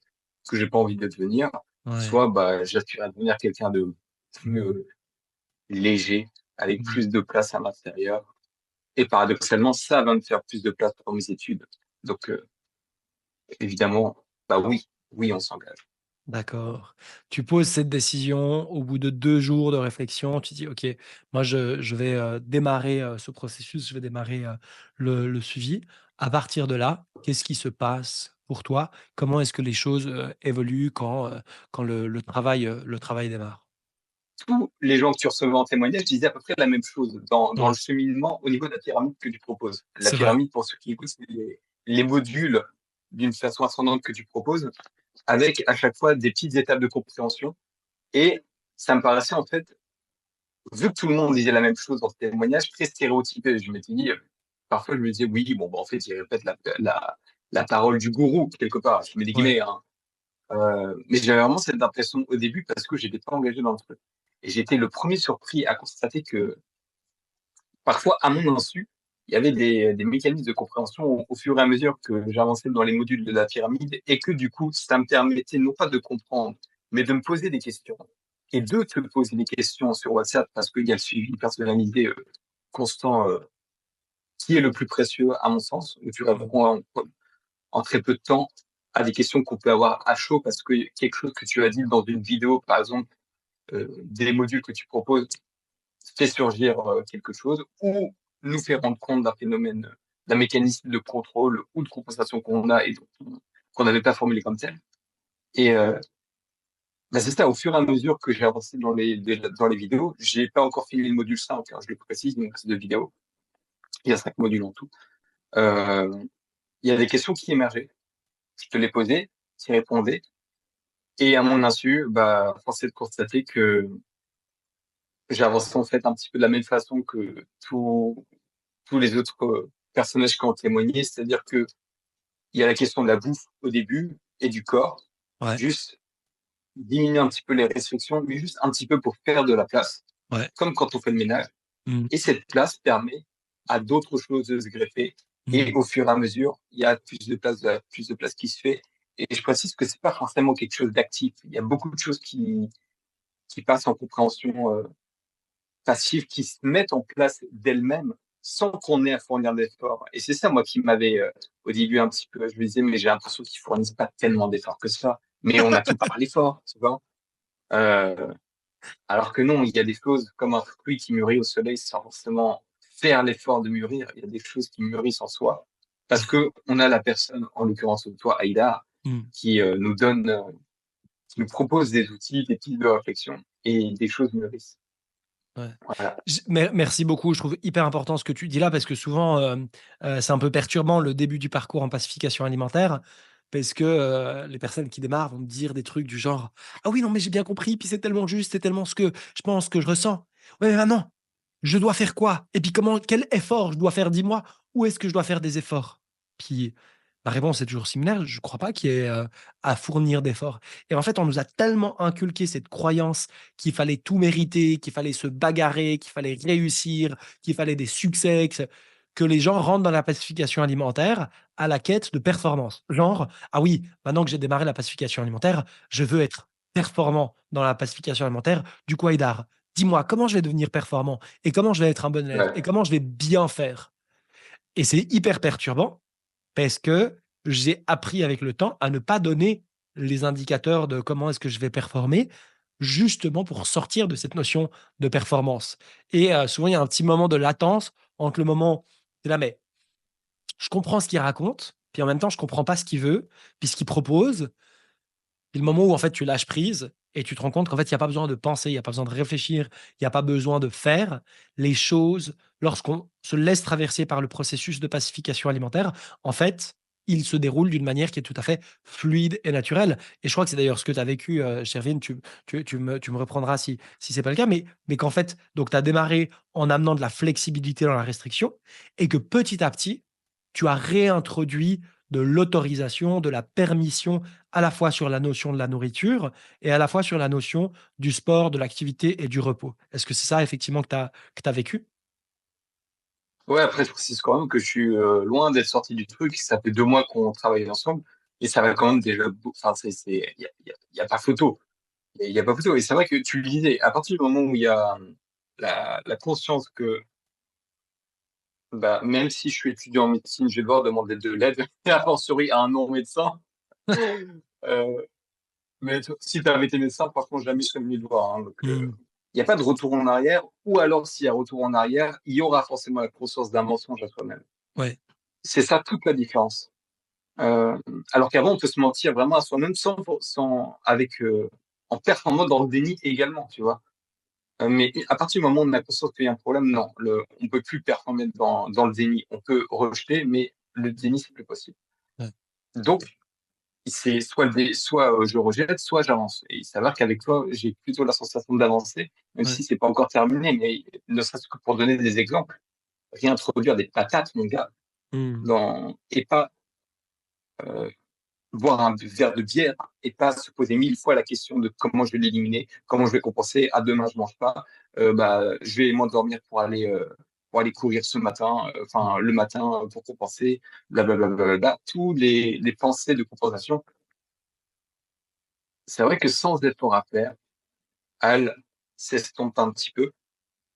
que j'ai pas envie de devenir, Ouais. soit, bah, j'aspire à devenir quelqu'un de plus léger, avec Mmh. plus de place à l'intérieur. Et paradoxalement, ça va me faire plus de place pour mes études. Donc, évidemment, bah oui, oui, on s'engage. D'accord. Tu poses cette décision au bout de 2 jours de réflexion, tu dis: «OK, moi je vais, démarrer, ce processus, je vais démarrer, le suivi». À partir de là, qu'est-ce qui se passe pour toi? Comment est-ce que les choses, évoluent quand le travail démarre? tous les gens que tu recevais en témoignage disaient à peu près la même chose dans Ouais, le cheminement au niveau de la pyramide que tu proposes. La c'est vrai. pyramide, pour ceux qui écoutent, c'est les modules d'une façon ascendante que tu proposes, avec à chaque fois des petites étapes de compréhension. Et ça me paraissait en fait, vu que tout le monde disait la même chose dans ce témoignage, très stéréotypé. Je m'étais dit, parfois je me disais, oui, bon, bah, en fait, il répète la parole du gourou, quelque part. Je mets des Ouais, guillemets, hein. Mais j'avais vraiment cette impression au début parce que j'étais pas engagé dans le truc. Et j'étais le premier surpris à constater que parfois, à mon insu, il y avait des mécanismes de compréhension au fur et à mesure que j'avançais dans les modules de la pyramide et que du coup, ça me permettait non pas de comprendre, mais de me poser des questions et de te poser des questions sur WhatsApp parce qu'il y a le suivi personnalisé constant qui est le plus précieux à mon sens, où tu réponds en très peu de temps à des questions qu'on peut avoir à chaud parce que quelque chose que tu as dit dans une vidéo, par exemple, des modules que tu proposes, fait surgir quelque chose ou nous fait rendre compte d'un phénomène, d'un mécanisme de contrôle ou de compensation qu'on a et qu'on n'avait pas formulé comme tel. Et bah, c'est ça, au fur et à mesure que j'ai avancé dans les vidéos, j'ai pas encore fini le module 5, hein, je le précise, donc c'est 2 vidéos. Il y a 5 modules en tout. Euh, il y a des questions qui émergeaient. Je te les posais, tu y répondais. Et à mon insu, bah, force est de constater que j'ai avancé en fait un petit peu de la même façon que tous les autres personnages qui ont témoigné, c'est-à-dire que il y a la question de la bouffe au début et du corps, ouais, juste diminuer un petit peu les restrictions, mais juste un petit peu pour faire de la place, ouais. comme quand on fait le ménage. Mmh, Et cette place permet à d'autres choses de se greffer. Et mmh. au fur et à mesure, il y a plus de place qui se fait. Et je précise que c'est pas forcément quelque chose d'actif. Il y a beaucoup de choses qui passent en compréhension passives qui se mettent en place d'elles-mêmes sans qu'on ait à fournir d'efforts. Et c'est ça, moi, qui m'avait, au début, un petit peu, je me disais, mais j'ai l'impression qu'ils fournissent pas tellement d'efforts que ça. Mais on a tout par l'effort, souvent. Euh, alors que non, il y a des choses comme un fruit qui mûrit au soleil sans forcément faire l'effort de mûrir. Il y a des choses qui mûrissent en soi. Parce que on a la personne, en l'occurrence toi, Aïda, Mmh. qui nous donne, qui nous propose des outils, des pistes de réflexion, et des choses mûrissent. Ouais. Voilà. Merci beaucoup. Je trouve hyper important ce que tu dis là parce que souvent, c'est un peu perturbant le début du parcours en pacification alimentaire parce que, les personnes qui démarrent vont me dire des trucs du genre: «Ah oui, non, mais j'ai bien compris, puis c'est tellement juste, c'est tellement ce que je pense, ce que je ressens. Ouais, mais maintenant, je dois faire quoi? Et puis comment quel effort je dois faire? Dis-moi, où est-ce que je dois faire des efforts?» Puis ma réponse est toujours similaire, je ne crois pas qu'il y ait, à fournir d'efforts. Et en fait, on nous a tellement inculqué cette croyance qu'il fallait tout mériter, qu'il fallait se bagarrer, qu'il fallait réussir, qu'il fallait des succès, que les gens rentrent dans la pacification alimentaire à la quête de performance. Genre: «Ah oui, maintenant que j'ai démarré la pacification alimentaire, je veux être performant dans la pacification alimentaire. Du coup, Haïdar, dis-moi comment je vais devenir performant et comment je vais être un bon élève et Ouais. comment je vais bien faire?» Et c'est hyper perturbant parce que j'ai appris avec le temps à ne pas donner les indicateurs de comment est-ce que je vais performer, justement pour sortir de cette notion de performance. Et souvent, il y a un petit moment de latence entre le moment, tu là, mais je comprends ce qu'il raconte, puis en même temps, je comprends pas ce qu'il veut, puis ce qu'il propose, puis le moment où en fait tu lâches prise et tu te rends compte qu'en fait, il y a pas besoin de penser, il y a pas besoin de réfléchir, il y a pas besoin de faire. Les choses, lorsqu'on se laisse traverser par le processus de pacification alimentaire, en fait, il se déroule d'une manière qui est tout à fait fluide et naturelle. Et je crois que c'est d'ailleurs ce que tu as vécu, Shervin, tu me reprendras si c'est pas le cas, mais qu'en fait, donc tu as démarré en amenant de la flexibilité dans la restriction et que petit à petit, tu as réintroduit de l'autorisation, de la permission à la fois sur la notion de la nourriture et à la fois sur la notion du sport, de l'activité et du repos. Est-ce que c'est ça effectivement que tu as vécu? Ouais, après, je précise quand même que je suis loin d'être sorti du truc. Ça fait 2 mois qu'on travaille ensemble et ça va quand même déjà. Enfin, il y a pas photo. Il y a pas photo. Et c'est vrai que tu le disais, à partir du moment où il y a la conscience que, bah, même si je suis étudiant en médecine, je vais devoir demander de l'aide, et a fortiori à un non-médecin. Euh, mais si tu avais été médecin, franchement, jamais je serais venu te voir, hein. Donc, Mmh. il n'y a pas de retour en arrière. Ou alors, s'il y a retour en arrière, il y aura forcément la conscience d'un mensonge à soi-même. Ouais. C'est ça toute la différence. Euh, alors qu'avant, on peut se mentir vraiment à soi-même en performant dans le déni également, tu vois. Mais à partir du moment où on a conscience qu'il y a un problème, non, on peut plus performer dans le déni. On peut rejeter, mais le déni, c'est plus possible. Ouais. Donc, c'est soit je rejette, soit j'avance. Et il s'avère qu'avec toi, j'ai plutôt la sensation d'avancer, même Ouais. si c'est pas encore terminé, mais ne serait-ce que pour donner des exemples, réintroduire des patates, mon gars, Hmm. et pas euh, boire un verre de bière et pas se poser 1000 fois la question de comment je vais l'éliminer, comment je vais compenser. À demain, je mange pas. Je vais m'endormir pour aller courir ce matin, enfin le matin pour compenser. Blablabla. Tous les pensées de compensation. C'est vrai que sans effort à faire, elles s'estompent un petit peu.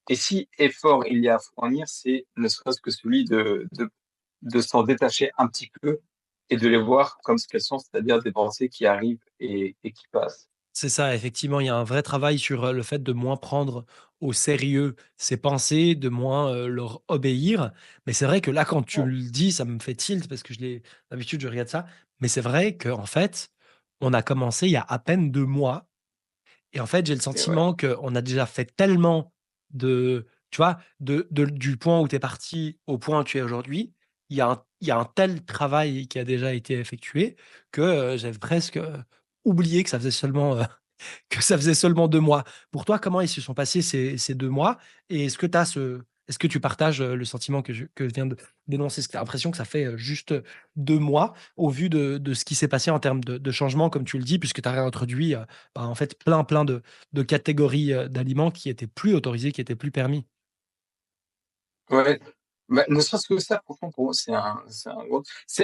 Et si effort il y a à fournir, c'est ne serait-ce que celui de s'en détacher un petit peu et de les voir comme ce qu'elles sont, c'est-à-dire des pensées qui arrivent et qui passent. C'est ça, effectivement, il y a un vrai travail sur, le fait de moins prendre au sérieux ses pensées, de moins, leur obéir. Mais c'est vrai que là, quand tu Ouais, le dis, ça me fait tilt parce que d'habitude, je regarde ça. Mais c'est vrai qu'en fait, on a commencé il y a à peine 2 mois et en fait, j'ai le et ouais, sentiment qu'on a déjà fait tellement tu vois, du point où tu es parti au point où tu es aujourd'hui, il y a un tel travail qui a déjà été effectué que, j'avais presque, oublié que ça faisait seulement 2 mois. Pour toi, comment ils se sont passés ces 2 mois? Et est-ce que tu partages, le sentiment que je viens de d'énoncer? Est-ce que tu as l'impression que ça fait, juste 2 mois au vu de ce qui s'est passé en termes de changement comme tu le dis, puisque tu as réintroduit, en fait plein de catégories, d'aliments qui étaient plus autorisés, qui étaient plus permis? ouais. Bah, ne serait-ce que ça, franchement, pour moi,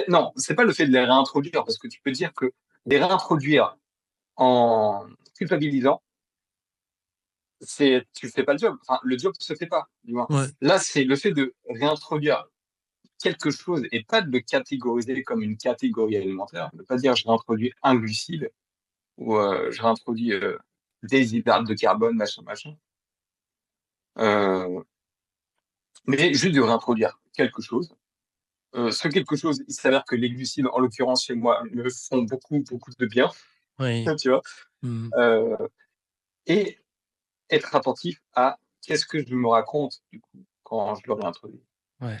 non, c'est pas le fait de les réintroduire, parce que tu peux dire que les réintroduire en culpabilisant, tu fais pas le job. Enfin, le job se fait pas, du moins. Ouais. Là, c'est le fait de réintroduire quelque chose et pas de le catégoriser comme une catégorie alimentaire. Ne pas dire je réintroduis un glucide ou je réintroduis des hydrates de carbone, machin, machin. Euh, mais juste de réintroduire quelque chose. Ce quelque chose, il s'avère que les glucides, en l'occurrence chez moi, me font beaucoup de bien, Oui. tu vois. Mmh. Euh, et être attentif à qu'est-ce que je me raconte, du coup, quand je le réintroduis. Ouais.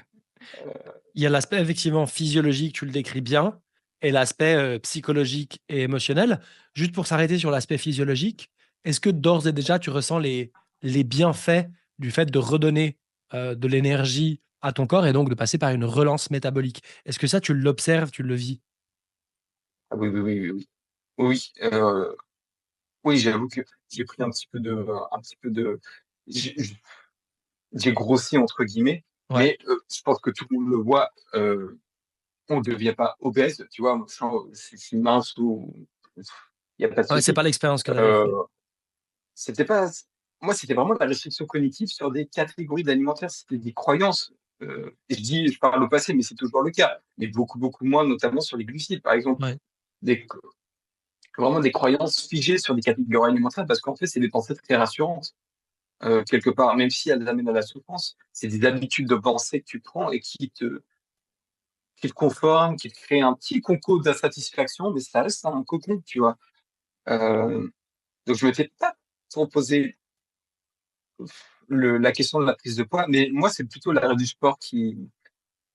Euh, Il y a l'aspect effectivement physiologique, tu le décris bien, et l'aspect, psychologique et émotionnel. Juste pour s'arrêter sur l'aspect physiologique, est-ce que d'ores et déjà tu ressens les bienfaits du fait de redonner, de l'énergie à ton corps et donc de passer par une relance métabolique? Est-ce que ça tu l'observes, tu le vis? ah oui, oui, oui, oui, oui. Oui, oui, j'avoue que j'ai pris un petit peu de, j'ai j'ai grossi entre guillemets, Ouais. mais je pense que tout le monde le voit. On ne devient pas obèse, tu vois. Moi, je suis mince ou il n'y a pas de Ouais, c'est souci. pas l'expérience que tu avais fait. Euh, c'était pas, moi, c'était vraiment de la restriction cognitive sur des catégories d'alimentaires. C'était des croyances. Je parle au passé, mais c'est toujours le cas. Mais beaucoup moins, notamment sur les glucides, par exemple. Ouais. Des, vraiment des croyances figées sur des catégories alimentaires parce qu'en fait, c'est des pensées très rassurantes, quelque part, même si elles amènent à la souffrance. C'est des habitudes de pensée que tu prends et qui te conforment, qui te créent un petit concours d'insatisfaction, mais ça reste un cocon, tu vois. Euh, donc, je m'étais pas trop posé la question de la prise de poids, mais moi, c'est plutôt l'arrêt du sport qui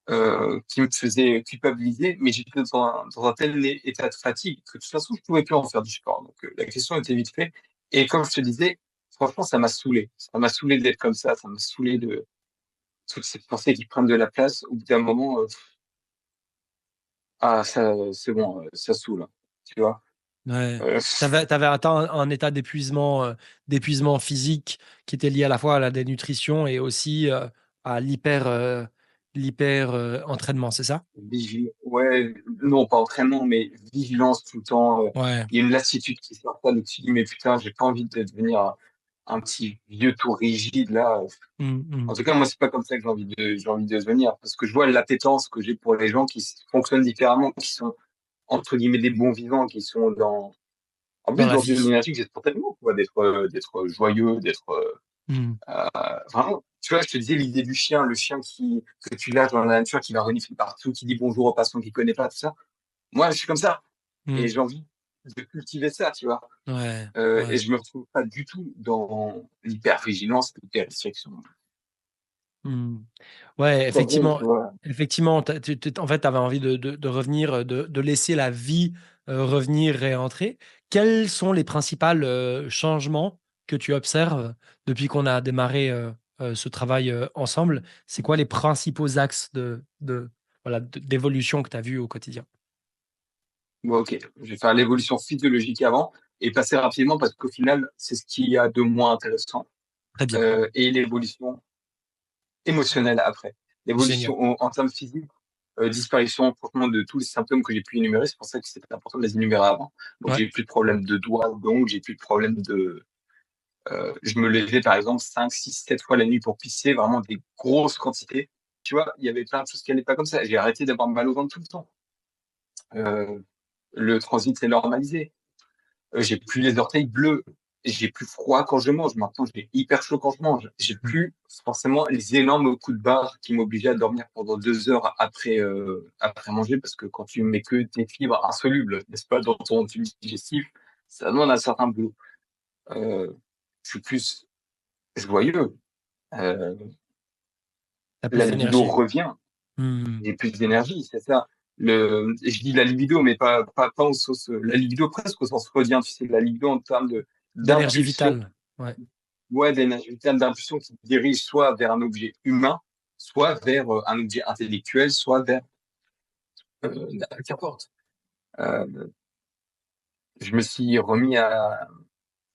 me faisait culpabiliser, mais j'étais dans un tel état de fatigue que de toute façon, je pouvais plus en faire du sport. Donc, la question était vite faite. Et comme je te disais, franchement, ça m'a saoulé. Ça m'a saoulé d'être comme ça m'a saoulé de toutes ces pensées qui prennent de la place. Au bout d'un moment, ça, c'est bon, ça saoule, hein, tu vois. Ouais. Euh, Tu avais atteint un état d'épuisement physique qui était lié à la fois à la dénutrition et aussi, à l'hyper, entraînement, c'est ça? Ouais, non, pas entraînement, mais vigilance tout le temps. Ouais. Il y a une lassitude qui sort pas, donc tu dis, mais putain, j'ai pas envie de devenir un petit vieux tout rigide, là. Mmh En mh. tout cas, moi, c'est pas comme ça que j'ai envie de devenir, parce que je vois l'appétence que j'ai pour les gens qui fonctionnent différemment, qui sont, entre guillemets, des bons vivants, qui sont en Dans plus, la dans une vie. énergie que j'ai spontanément, quoi, d'être joyeux, Mmh. vraiment, tu vois, je te disais l'idée du chien, le chien que tu lâches dans la nature, qui va renifler partout, qui dit bonjour aux passants qu'il connaît pas, tout ça. Moi, je suis comme ça. Et Mmh. j'ai envie. de cultiver ça, tu vois. Ouais, Et ouais. je me retrouve pas du tout dans l'hypervigilance, l'hyper-restriction. Mmh. Ouais, Tout à fait, effectivement tu vois. effectivement, en fait, tu avais envie de revenir, de laisser la vie, revenir et entrer. Quels sont les principales, changements que tu observes depuis qu'on a démarré, ce travail, ensemble? C'est quoi les principaux axes voilà, d'évolution que tu as vus au quotidien? Bon, OK, je vais faire l'évolution physiologique avant et passer rapidement parce qu'au final, c'est ce qu'il y a de moins intéressant, Très bien, et l'évolution émotionnelle après. génial. L'évolution en termes physiques, disparition franchement de tous les symptômes que j'ai pu énumérer. C'est pour ça que c'était important de les énumérer avant. Donc Ouais, j'ai plus de problème de doigts, d'ongles, j'ai plus de problème de, je me levais par exemple 5, 6, 7 fois la nuit pour pisser, vraiment des grosses quantités. Tu vois? Il y avait plein de choses qui allaient pas comme ça. J'ai arrêté d'avoir mal au ventre tout le temps. Heu, le transit s'est normalisé. J'ai plus les orteils bleus, j'ai plus froid quand je mange. Maintenant, j'ai hyper chaud quand je mange. J'ai mmh, plus forcément les énormes coups de barre qui m'obligeaient à dormir pendant 2 heures après manger parce que quand tu mets que tes fibres insolubles, n'est-ce pas, dans ton tube digestif, ça demande un certain boulot. Heu, je suis plus joyeux, heu, tu la plus libido d'énergie. revient, Mmh. j'ai plus d'énergie, c'est ça. Je dis la libido, mais pas au sens, la libido presque au sens freudien, tu sais, la libido en termes D'énergie d'impulsion. vitale. Ouais. Ouais, d'énergie vitale, d'impulsion qui te dirige soit vers un objet humain, soit vers un objet intellectuel, soit vers qu'importe. Euh, je me suis remis à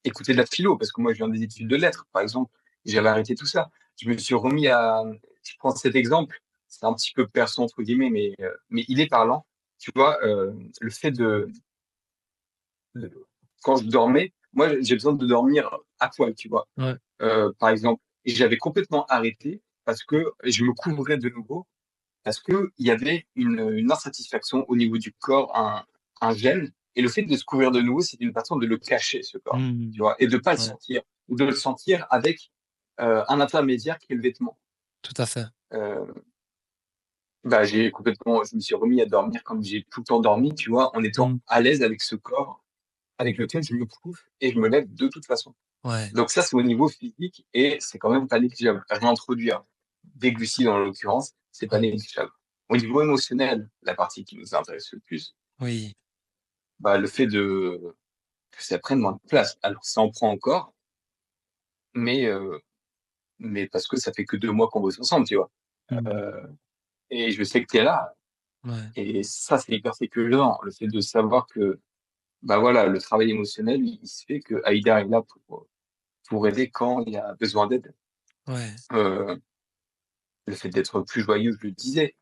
écouter de la philo parce que moi je viens des études de lettres, par exemple. J'avais arrêté tout ça. Je me suis remis à. Je prends cet exemple, c'est un petit peu perso entre guillemets, mais il est parlant. Tu vois, le fait de- quand je dormais, moi j'ai besoin de dormir à poil, tu vois. Ouais. Par exemple, et j'avais complètement arrêté parce que je me couvrais de nouveau, parce que il y avait une insatisfaction au niveau du corps, un gène, et le fait de se couvrir de nouveau, c'est une façon de le cacher, ce corps, tu Mmh. vois, et de pas le Ouais, sentir, ou de le sentir avec un intermédiaire qui est le vêtement. tout à fait. Euh, Bah, je me suis remis à dormir comme j'ai tout le temps dormi, tu vois, en étant Mmh. à l'aise avec ce corps avec lequel je me couvre et je me lève de toute façon. Ouais. Donc ça, c'est au niveau physique et c'est quand même pas négligeable. Réintroduire des glucides en l'occurrence, c'est pas Ouais. négligeable. Au niveau émotionnel, la partie qui nous intéresse le plus, Oui. bah, le fait que ça prenne moins de place. Alors ça en prend encore, mais, mais parce que ça fait que 2 mois qu'on bosse ensemble, tu vois. Mmh. Euh, et je sais que tu es là. Ouais. Et ça, c'est hyper sécurisant. Le fait de savoir que, bah voilà, le travail émotionnel, il se fait que Aïda est là pour aider quand il y a besoin d'aide. Ouais. Euh, le fait d'être plus joyeux, je le disais.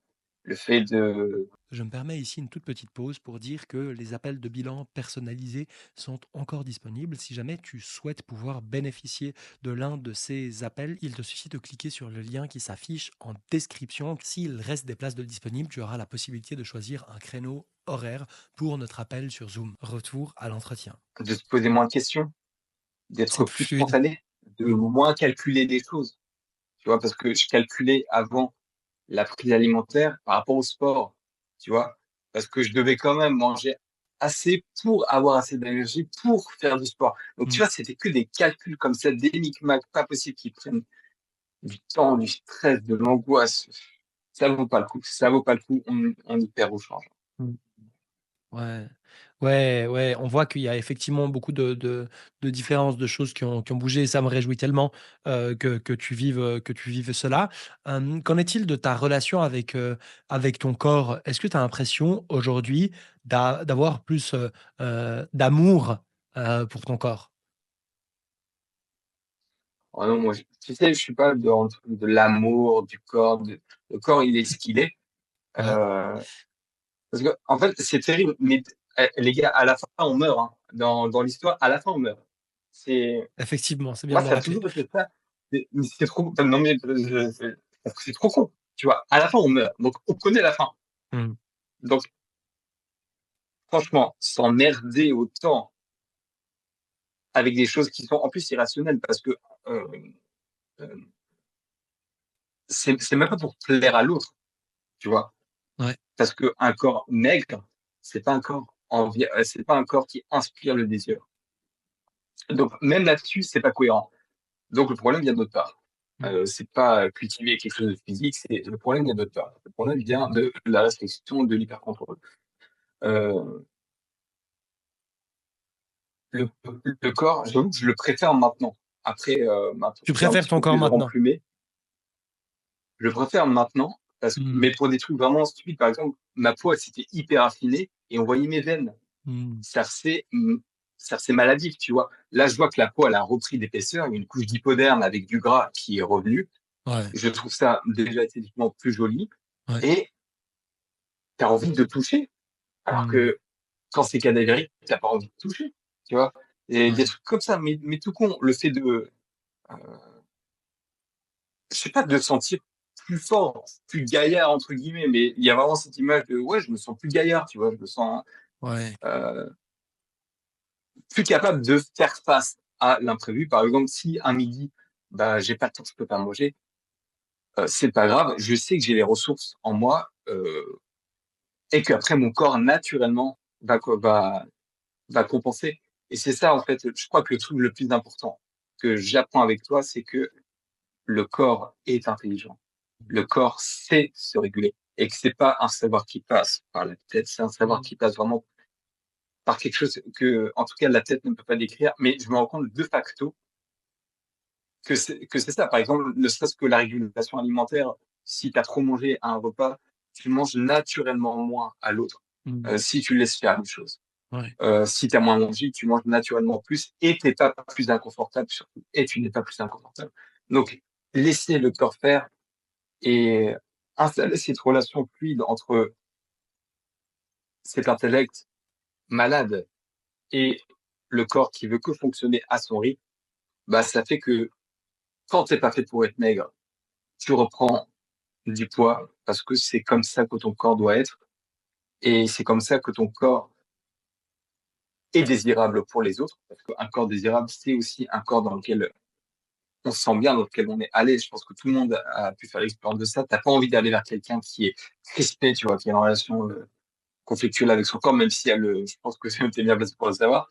Le fait de Je me permets ici une toute petite pause pour dire que les appels de bilan personnalisés sont encore disponibles. Si jamais tu souhaites pouvoir bénéficier de l'un de ces appels, il te suffit de cliquer sur le lien qui s'affiche en description. S'il reste des places de disponibles, tu auras la possibilité de choisir un créneau horaire pour notre appel sur Zoom. Retour à l'entretien. de se poser moins de questions, C'est d'être plus plus fluide. spontané, de moins calculer des choses. Tu vois, parce que je calculais avant la prise alimentaire par rapport au sport, tu vois, parce que je devais quand même manger assez pour avoir assez d'énergie pour faire du sport. Donc, tu Mm. vois, c'était que des calculs comme ça, des micmacs pas possibles qui prennent du temps, du stress, de l'angoisse. Ça vaut pas le coup. Ça vaut pas le coup. On y perd au change. Mm. Ouais. Ouais, ouais, on voit qu'il y a effectivement beaucoup de différences, de choses qui ont bougé et ça me réjouit tellement, que tu vives cela. Qu'en est-il de ta relation avec ton corps? Est-ce que tu as l'impression aujourd'hui d'avoir plus, d'amour, pour ton corps? Oh non, moi, tu sais, je suis pas dans le truc de l'amour, du corps. Le corps, il est ce qu'il est. Ouais, Euh, Parce que, en fait, c'est terrible, mais les gars, à la fin, on meurt. Hein. Dans l'histoire, à la fin, on meurt. C'est, effectivement, c'est bien moi, de le ça a rappeler. toujours été ça. Mais c'est trop, non, mais, parce que c'est trop con. Tu vois, à la fin, on meurt. Donc, on connaît la fin. Mmh. Donc, franchement, s'emmerder autant avec des choses qui sont en plus irrationnelles parce que, euh, euh, c'est même pas pour plaire à l'autre, tu vois. Ouais. Parce que un corps maigre, c'est pas un corps. c'est pas un corps qui inspire le désir. Donc même là-dessus, c'est pas cohérent. Donc le problème vient d'autre part. C'est pas cultiver quelque chose de physique, c'est le problème vient d'autre part. Le problème vient de la restriction, de l'hypercontrôle. Euh, le corps, j'avoue que je le préfère maintenant. Après, maintenant, Tu j'ai un préfères petit ton peu corps plus maintenant? remplumé. Je le préfère maintenant, Hmm. mais pour des trucs vraiment stupides, par exemple, ma peau, elle s'était hyper affinée et on voyait mes veines. Hmm. C'est assez maladif, tu vois. Là, je vois que la peau, elle a repris d'épaisseur, il y a une couche d'hypoderme avec du gras qui est revenue. Ouais, Je trouve ça déjà esthétiquement plus joli ouais. et tu as envie de toucher. Alors Hmm. que quand c'est cadavérique, tu n'as pas envie de toucher, tu vois. Et des Ouais, trucs comme ça, mais tout con, le fait euh, je sais pas, de se sentir plus fort, plus gaillard, entre guillemets, mais il y a vraiment cette image de, ouais, je me sens plus gaillard, tu vois, je me sens ouais, euh, plus capable de faire face à l'imprévu. Par exemple, si un midi, bah, j'ai pas le temps, je peux pas manger, c'est pas grave, je sais que j'ai les ressources en moi, et qu'après mon corps naturellement va compenser. Et c'est ça, en fait, je crois que le truc le plus important que j'apprends avec toi, c'est que le corps est intelligent. Le corps sait se réguler et que c'est pas un savoir qui passe par la tête, c'est un savoir hmm. qui passe vraiment par quelque chose que, en tout cas, la tête ne peut pas décrire. Mais je me rends compte de facto que c'est ça. Par exemple, ne serait-ce que la régulation alimentaire, si tu as trop mangé à un repas, tu manges naturellement moins à l'autre. Hmm. Si tu laisses faire les choses. Ouais. Si tu as moins mangé, tu manges naturellement plus et tu n'es pas plus inconfortable surtout. Et tu n'es pas plus inconfortable. Donc, laisser le corps faire et installer cette relation fluide entre cet intellect malade et le corps qui veut que fonctionner à son rythme, bah, ça fait que quand t'es pas fait pour être maigre, tu reprends du poids parce que c'est comme ça que ton corps doit être et c'est comme ça que ton corps est désirable pour les autres parce qu'un corps désirable, c'est aussi un corps dans lequel on se sent bien, dans lequel on est à l'aise. Je pense que tout le monde a pu faire l'expérience de ça. T'as pas envie d'aller vers quelqu'un qui est crispé, tu vois, qui est en relation conflictuelle avec son corps, même si je pense que tu bien placé pour le savoir.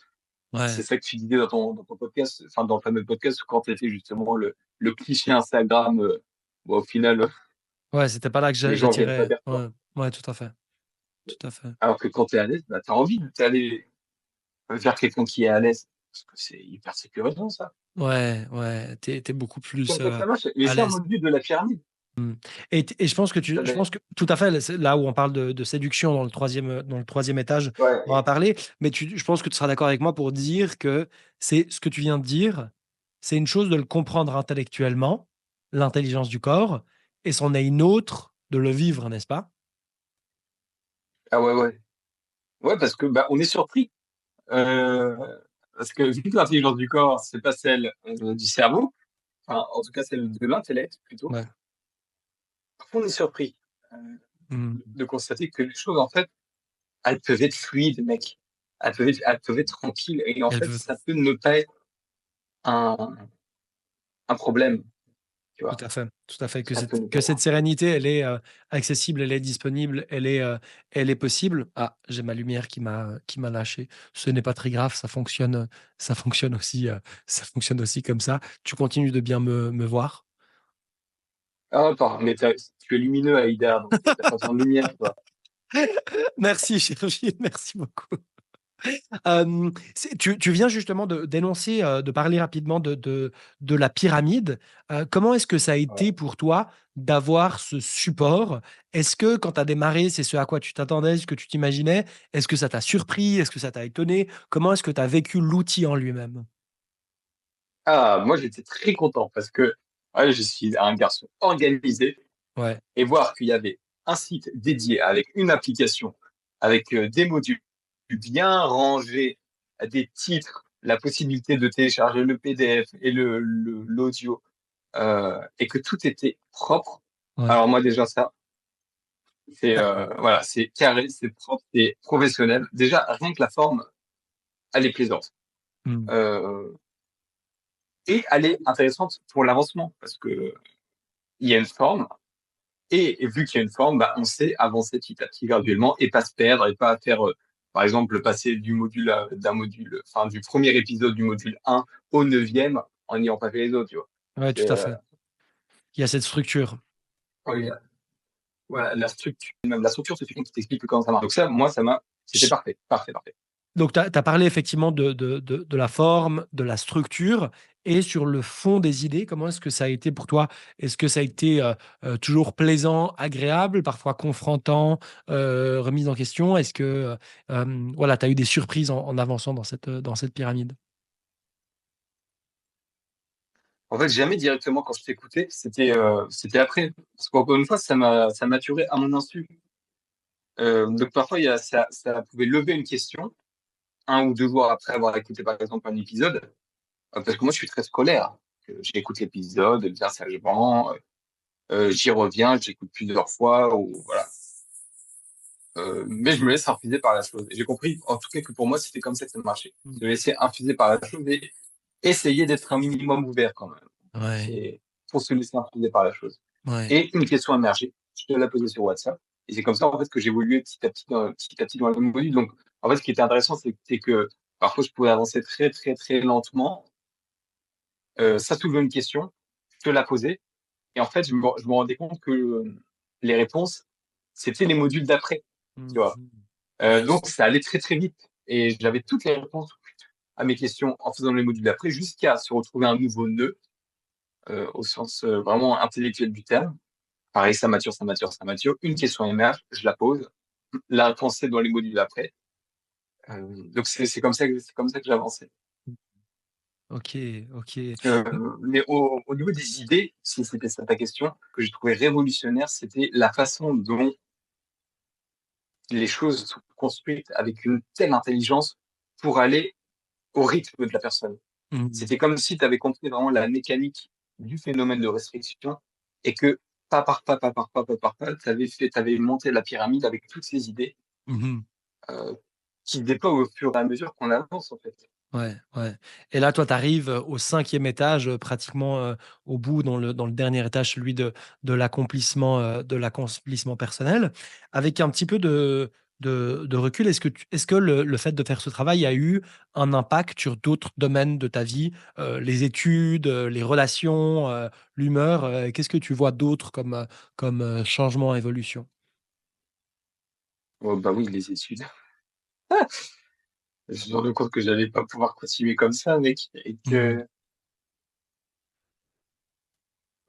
Ouais. C'est ça que tu disais dans ton podcast, enfin dans le fameux podcast, quand tu fait justement le cliché Instagram, bon, au final, Ouais, c'était pas là que les gens viennent pas j'attirais. vers toi. Ouais, ouais, tout à fait. Tout à fait. Alors que quand tu es à l'aise, bah, tu as envie d'aller vers quelqu'un qui est à l'aise. Parce que c'est hyper sécurisant, ça. Ouais, ouais, t'es beaucoup C'est plus comme ça que ça marche. Mais à c'est un l'aise. mode de vue de la pyramide. Mmh. Et je pense que Ça je pense l'est. que tout à fait, c'est là où on parle de séduction dans le 3e étage, on va Ouais. parler, mais je pense que tu seras d'accord avec moi pour dire que c'est ce que tu viens de dire, c'est une chose de le comprendre intellectuellement, l'intelligence du corps, et c'en est une autre de le vivre, n'est-ce pas? Ah ouais, ouais. Ouais, parce que bah, on est surpris. Euh, parce que vu que l'intelligence du corps, c'est pas celle du cerveau, enfin, en tout cas celle de l'intellect plutôt, Ouais. parfois on est surpris Mmh. de constater que les choses, en fait, elles peuvent être fluides, mec. Elles peuvent être tranquilles. Et en Elle fait, veut ça peut ne pas être un, un problème, tu vois. tout à fait, Ça peut ne pas que être cette un problème. sérénité, elle est, accessible, elle est disponible, elle est possible. Ah, j'ai ma lumière qui m'a lâché. Ce n'est pas très grave, ça fonctionne aussi, ça fonctionne aussi comme ça. Tu continues de bien me voir? Ah, attends, mais tu es lumineux, Aïda, donc t'as pas besoin de lumière, toi. Merci Chirurgie, merci beaucoup. Tu viens justement de d'énoncer, de parler rapidement de la pyramide. Comment est-ce que ça a été Ouais. pour toi d'avoir ce support? Est-ce que quand tu as démarré, c'est ce à quoi tu t'attendais, ce que tu t'imaginais? Est-ce que ça t'a surpris? Est-ce que ça t'a étonné? Comment est-ce que tu as vécu l'outil en lui-même? Ah, moi, j'étais très content parce que ouais, je suis un garçon organisé Ouais, et voir qu'il y avait un site dédié avec une application, avec des modules bien rangés, des titres, la possibilité de télécharger le PDF et l'audio, et que tout était propre. ouais. Alors moi déjà ça, c'est D'accord. voilà, c'est carré, c'est propre, c'est professionnel. Déjà rien que la forme, elle est plaisante Mmh. euh, et elle est intéressante pour l'avancement parce que il y a une forme et vu qu'il y a une forme, bah, on sait avancer petit à petit graduellement et pas se perdre et pas faire Par exemple, le passer enfin, du premier épisode du module 1 au neuvième en n'ayant pas fait les autres, tu vois. Ouais, C'est, tout à fait. Il y a cette structure. ouais, voilà, la structure, même la structure suffit qu'on t'explique comment ça marche. Donc ça, moi, c'était parfait, parfait, parfait. Donc, tu as parlé effectivement de la forme, de la structure et sur le fond des idées, comment est-ce que ça a été pour toi? Est-ce que ça a été, toujours plaisant, agréable, parfois confrontant, remise en question? Est-ce que, voilà, tu as eu des surprises en avançant dans cette pyramide? En fait, jamais directement quand je t'écoutais, c'était après. Parce qu'encore une fois, ça maturait à mon insu. Donc parfois, ça pouvait lever une question, 1 ou 2 jours après avoir écouté par exemple un épisode, parce que moi je suis très scolaire. J'écoute l'épisode bien sagement, j'y reviens, j'écoute plusieurs fois, ou voilà. Mais je me laisse infuser par la chose. Et j'ai compris, en tout cas, que pour moi, c'était comme ça que ça marchait. Mmh. Se laisser infuser par la chose et essayer d'être un minimum ouvert quand même. Ouais, C'est pour se laisser infuser par la chose. ouais. Et une question émergée, je te l'ai posée sur WhatsApp. Et c'est comme ça, en fait, que j'évoluais petit à petit dans le module. Donc, en fait, ce qui était intéressant, c'est que parfois, je pouvais avancer très, très, très lentement. Ça soulevait une question, je te la posais. Et en fait, je me rendais compte que les réponses, c'était les modules d'après. Tu Mmh vois. mh. Donc, ça allait très, très vite. Et j'avais toutes les réponses à mes questions en faisant les modules d'après, jusqu'à se retrouver un nouveau nœud, au sens vraiment intellectuel du terme. Pareil, ça mature, ça mature, ça mature. Une question émerge, je la pose. La réponse, c'est dans les modules d'après. Donc, c'est comme ça que j'avançais. OK, OK. Mais au niveau des idées, si c'était ça ta question, que j'ai trouvé révolutionnaire, c'était la façon dont les choses sont construites avec une telle intelligence pour aller au rythme de la personne. Mmh. C'était comme si tu avais compris vraiment la mécanique du phénomène de restriction et que pas par pas, pas par pas, pas par pas, tu avais monté la pyramide avec toutes ces idées Mmh. euh, qui se déploient au fur et à mesure qu'on avance en fait. Ouais, ouais, et là, toi, tu arrives, au 5e étage, pratiquement, au bout, dans le dernier étage, celui de l'accomplissement personnel. Avec un petit peu de recul, est-ce que le fait de faire ce travail a eu un impact sur d'autres domaines de ta vie? Les études, les relations, l'humeur, qu'est-ce que tu vois d'autre comme, changement, évolution? Oh, bah oui, les études. Je me suis rendu compte que j'allais pas pouvoir continuer comme ça, mec, et Mmh. que,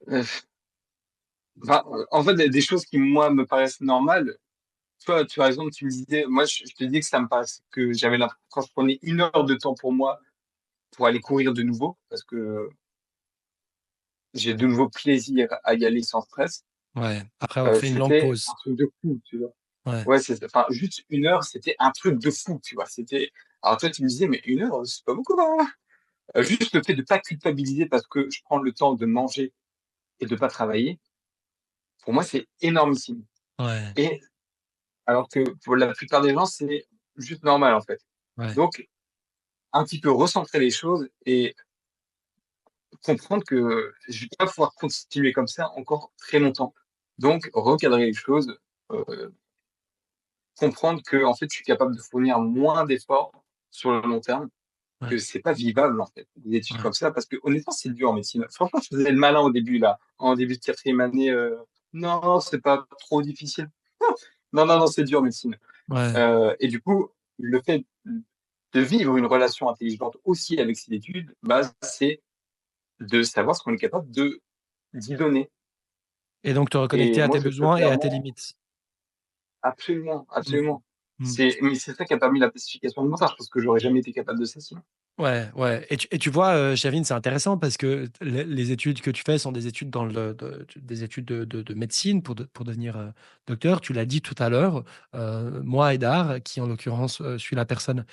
euh, enfin, en fait, il y a des choses qui, moi, me paraissent normales. Toi, tu as raison, tu me disais, moi, je te dis que ça me paraît que j'avais l'impression, quand je prenais 1 heure de temps pour moi, pour aller courir de nouveau, parce que j'ai de nouveau plaisir à y aller sans stress, Ouais, après avoir fait une longue c'était un pause. truc de fou, tu vois? Ouais. Ouais, enfin, juste 1 heure, c'était un truc de fou, tu vois? Alors toi, tu me disais, mais 1 heure, c'est pas beaucoup, hein? Juste le fait de pas culpabiliser parce que je prends le temps de manger et de pas travailler, pour moi, c'est énormissime. Ouais, Et alors que pour la plupart des gens, c'est juste normal, en fait. ouais, Donc, un petit peu recentrer les choses et comprendre que je vais pas pouvoir continuer comme ça encore très longtemps. Donc, recadrer les choses, heu, comprendre que en fait, je suis capable de fournir moins d'efforts sur le long terme, que ouais, c'est pas vivable, en fait, des études ouais, comme ça, parce que honnêtement, c'est dur en médecine. Franchement, je faisais le malin au début, là, en début de 4e année, «Non, c'est pas trop difficile». Non, non, non, c'est dur médecine. ouais. Et du coup, le fait de vivre une relation intelligente aussi avec ses études, bah, c'est de savoir ce qu'on est capable de d'y donner. Et donc te Et reconnecter à moi, tes je peux besoins et à tes clairement, limites. absolument, Mmh. absolument. Mmh. C'est ça qui a permis la pacification de mon frère, parce que j'aurais jamais été capable de ça sinon. Ouais, ouais, et tu vois, Chérine, c'est intéressant parce que les études que tu fais sont des études dans le des études de médecine pour devenir, docteur. Tu l'as dit tout à l'heure, moi, Aidar, qui en l'occurrence, suis la personne,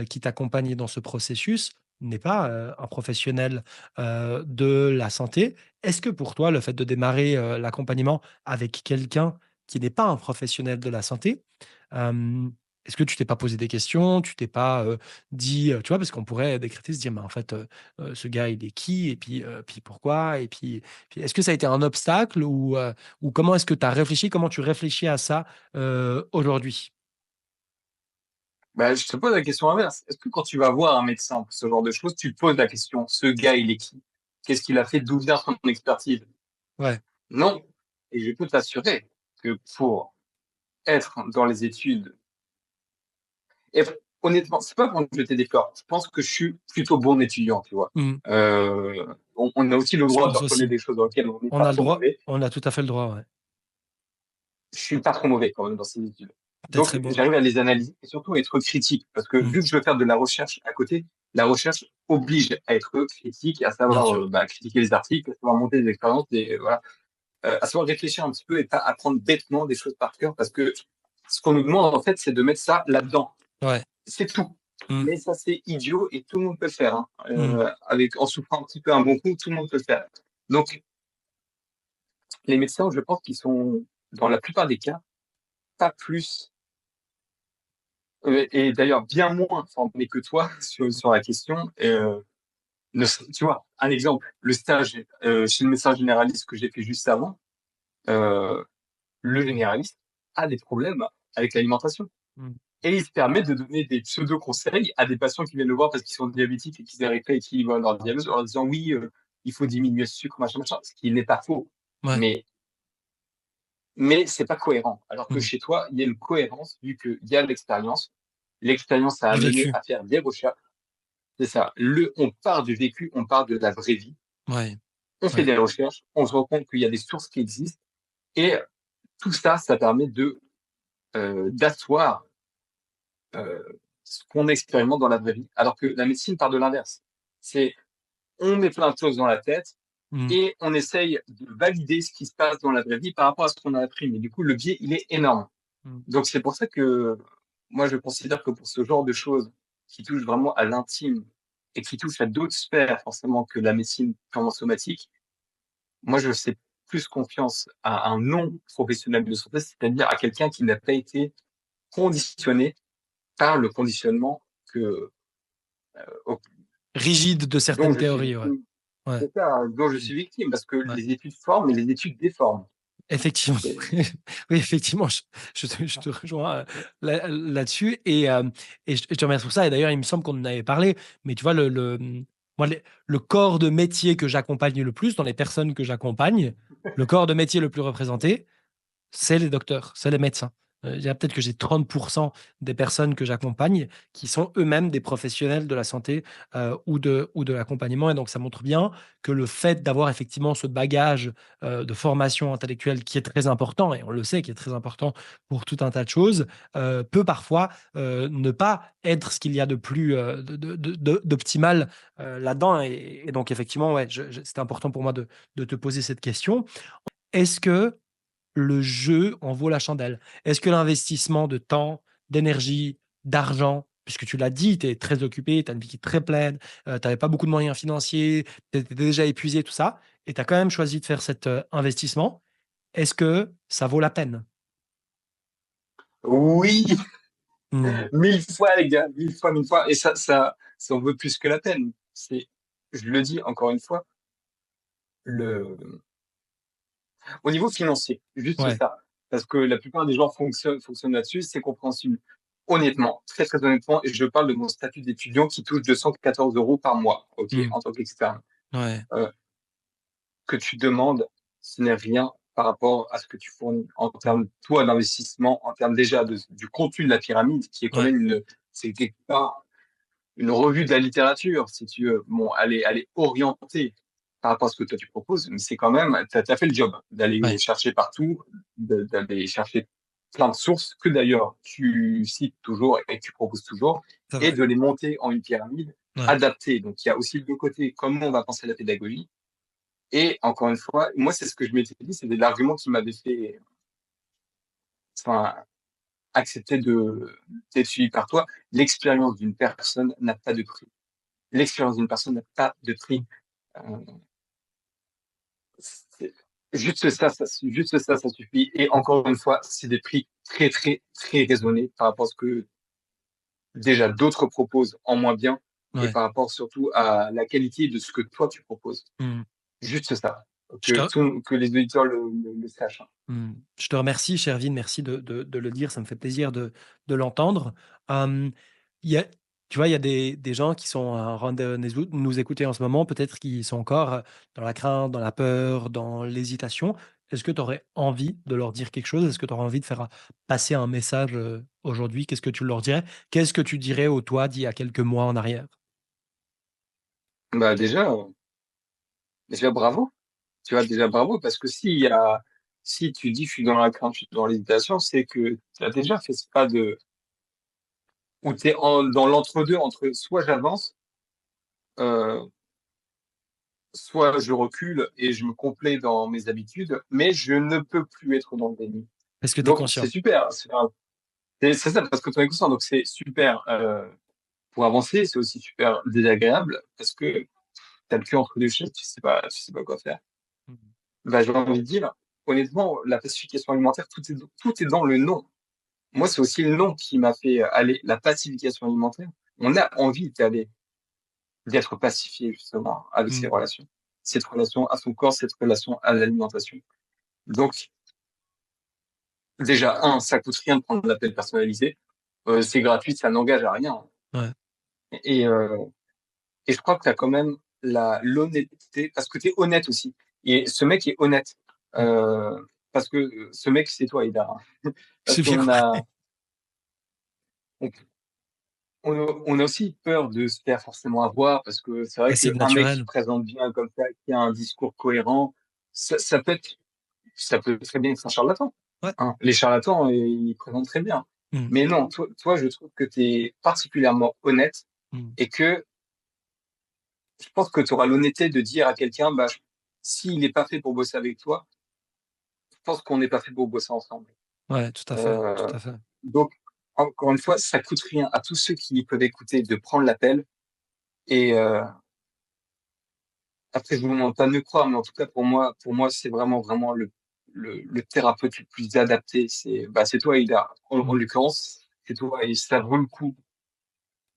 qui t'accompagne dans ce processus, n'est pas, un professionnel, de la santé. Est-ce que pour toi, le fait de démarrer, l'accompagnement avec quelqu'un qui n'est pas un professionnel de la santé, hem, est-ce que tu t'es pas posé des questions? Tu t'es pas, dit, tu vois? Parce qu'on pourrait décréter, se dire: «Mais en fait, ce gars, il est qui? Et puis pourquoi? Et puis est-ce que ça a été un obstacle ou comment est-ce que tu as réfléchi? Comment tu réfléchis à ça, aujourd'hui?» Bah, je te pose la question inverse. Est-ce que quand tu vas voir un médecin pour ce genre de choses, tu te poses la question, ce gars, il est qui? Qu'est-ce qu'il a fait? D'où vient son expertise? Ouais. Non. Et je peux t'assurer que pour être dans les études, et honnêtement, c'est pas pour me jeter des fleurs. Je pense que je suis plutôt bon étudiant, tu vois. Mmh. On a aussi le Je droit de pense reconnaître aussi. des choses dans lesquelles on n'est On pas a le trop droit, mauvais. on a tout à fait le droit, ouais. Je suis pas trop mauvais quand même dans ces études. Tu Donc, très bon. j'arrive à les analyser et surtout à être critique. Parce que Mmh. vu que je veux faire de la recherche à côté, la recherche oblige à être critique, à Bien savoir sûr. critiquer les articles, à savoir monter des expériences, voilà, à savoir réfléchir un petit peu et pas apprendre bêtement des choses par cœur. Parce que ce qu'on nous demande, en fait, c'est de mettre ça là-dedans. Ouais. C'est tout. Mmh. Mais ça, c'est idiot et tout le monde peut le faire. Hein. Mmh. En souffrant un petit peu un bon coup, tout le monde peut le faire. Donc, les médecins, je pense qu'ils sont, dans la plupart des cas, pas plus et d'ailleurs bien moins formé que toi sur la question. Tu vois, un exemple, le stage chez le médecin généraliste que j'ai fait juste avant, euh, le généraliste a des problèmes avec l'alimentation. Mmh. Et il se permet de donner des pseudo-conseils à des patients qui viennent le voir parce qu'ils sont diabétiques et qu'ils n'arrivent pas à équilibrer leur diabète en leur disant oui, il faut diminuer le sucre, machin, machin, ce qui n'est pas faux. Ouais. Mais, mais c'est pas cohérent. Alors que Mmh. chez toi, il y a une cohérence vu qu'il y a l'expérience. L'expérience a Du amené vécu. à faire des recherches. C'est ça. On part du vécu, on part de la vraie vie. Ouais. On fait Ouais. des recherches, on se rend compte qu'il y a des sources qui existent. Et tout ça, ça permet d'asseoir euh, ce qu'on expérimente dans la vraie vie. Alors que la médecine part de l'inverse. C'est on met plein de choses dans la tête Mmh. et on essaye de valider ce qui se passe dans la vraie vie par rapport à ce qu'on a appris. Mais du coup, le biais, il est énorme. Mmh. Donc c'est pour ça que moi, je considère que pour ce genre de choses qui touchent vraiment à l'intime et qui touchent à d'autres sphères forcément que la médecine purement somatique, moi, je fais plus confiance à un non-professionnel de santé, c'est-à-dire à quelqu'un qui n'a pas été conditionné par le conditionnement que, au Rigide de dont certaines je suis théories, ouais. victime. Ouais. C'est ça, dont je Mmh. suis victime, parce que Ouais. les études forment et les études déforment. Effectivement. C'est Oui, effectivement, je te rejoins, là-dessus et je te remercie pour ça et d'ailleurs, il me semble qu'on en avait parlé, mais tu vois moi le corps de métier que j'accompagne le plus dans les personnes que j'accompagne, le corps de métier le plus représenté, c'est les docteurs, c'est les médecins. Je dirais peut-être que j'ai 30 des personnes que j'accompagne qui sont eux-mêmes des professionnels de la santé, ou de l'accompagnement et donc ça montre bien que le fait d'avoir effectivement ce bagage, de formation intellectuelle qui est très important et on le sait qui est très important pour tout un tas de choses, peut parfois, ne pas être ce qu'il y a de plus, d'optimal, là-dedans et donc effectivement, ouais, je c'était important pour moi de te poser cette question. Est-ce que le jeu en vaut la chandelle? Est-ce que l'investissement de temps, d'énergie, d'argent, puisque tu l'as dit, tu es très occupé, tu as une vie qui est très pleine, tu avais pas beaucoup de moyens financiers, tu étais déjà épuisé, tout ça et tu as quand même choisi de faire cet, investissement. Est-ce que ça vaut la peine? oui, Mmh. 1000 fois, les gars, 1000 fois, 1000 fois. Et ça en vaut plus que la peine. Je le dis encore une fois, le, au niveau financier, juste Ouais. ça. Parce que la plupart des gens fonctionnent là-dessus, c'est compréhensible. Honnêtement, très très honnêtement, et je parle de mon statut d'étudiant qui touche 214 euros par mois, ok, Mmh. en tant qu'externe. Ouais. Euh, que tu demandes, ce n'est rien par rapport à ce que tu fournis en Mmh. termes, toi, d'investissement, en termes déjà du contenu de la pyramide, qui est quand Ouais. même c'est quelque part une revue de la littérature, si tu veux. Bon, elle est orientée par rapport à ce que toi tu proposes, mais c'est quand même, tu as fait le job d'aller Ouais. chercher partout, d'aller chercher plein de sources que d'ailleurs tu cites toujours et que tu proposes toujours, C'est et vrai. de les monter en une pyramide Ouais. adaptée. Donc il y a aussi le côté comment on va penser la pédagogie, et encore une fois, moi, c'est ce que je m'étais dit, c'était l'argument qui m'avait fait, enfin, accepter d'être suivi par toi. L'expérience d'une personne n'a pas de prix. L'expérience d'une personne n'a pas de prix. Mmh. Euh, c'est- juste ça suffit. Et encore une fois, c'est des prix très, très, très raisonnés par rapport à ce que déjà d'autres proposent en moins bien et Ouais. par rapport surtout à la qualité de ce que toi tu proposes. Mmh. Juste ça. Je te, que les auditeurs le sachent, hein. Je te remercie, Shervin, merci de le dire, ça me fait plaisir de l'entendre. Il y a, tu vois, il y a des gens qui sont en train de nous écouter en ce moment, peut-être qui sont encore dans la crainte, dans la peur, dans l'hésitation. Est-ce que tu aurais envie de leur dire quelque chose? Est-ce que tu aurais envie de faire passer un message aujourd'hui? Qu'est-ce que tu leur dirais? Qu'est-ce que tu dirais au toi d'il y a quelques mois en arrière? Bah, déjà bravo. Tu vois, déjà bravo, parce que si tu dis je suis dans la crainte, je suis dans l'hésitation, c'est que tu as déjà fait ce pas où tu es dans l'entre-deux entre soit j'avance, euh, soit je recule et je me complais dans mes habitudes, mais je ne peux plus être dans le déni. Est-ce que tu es Donc c'est conscient? super, c'est ça, parce que tu es conscient, donc c'est super pour avancer, c'est aussi super désagréable parce que t'as le cul entre deux chaises, tu sais pas quoi faire. Mhm. Bah, j'ai envie de dire, honnêtement, la pacification alimentaire, tout est dans le nom. Moi, c'est aussi le nom qui m'a fait aller, la pacification alimentaire. On a envie d'être pacifié, justement, avec ses Mhm. relations. Cette relation à son corps, cette relation à l'alimentation. Donc, déjà, ça coûte rien de prendre l'appel personnalisé. C'est gratuit, ça n'engage à rien. Ouais. Et, euh, et je crois que tu as quand même l'honnêteté, parce que tu es honnête aussi. Et ce mec est honnête. Mhm. Euh, parce que ce mec, c'est toi, Ida. Parce J'ai bien qu'on compris. on, on a aussi peur de se faire forcément avoir, parce que c'est vrai Et c'est le qu'un mec qui se naturel. présente bien comme ça, qui a un discours cohérent, ça peut ça peut très bien être un charlatan. Ouais. Hein. Les charlatans, ils présentent très bien. Mhm. Mais non, toi, je trouve que tu es particulièrement honnête Mhm. et que je pense que tu auras l'honnêteté de dire à quelqu'un, bah, s'il n'est pas fait pour bosser avec toi, je pense qu'on n'est pas fait pour bosser ensemble. Ouais, tout à fait, Euh, tout à fait. donc, encore une fois, ça coûte rien à tous ceux qui peuvent écouter de prendre l'appel. Et après, je vous demande pas de me croire, mais en tout cas, pour moi, c'est vraiment, vraiment le thérapeute le plus adapté. C'est toi, Ida. En Mhm. l'occurrence, c'est toi. Et ça vaut le coup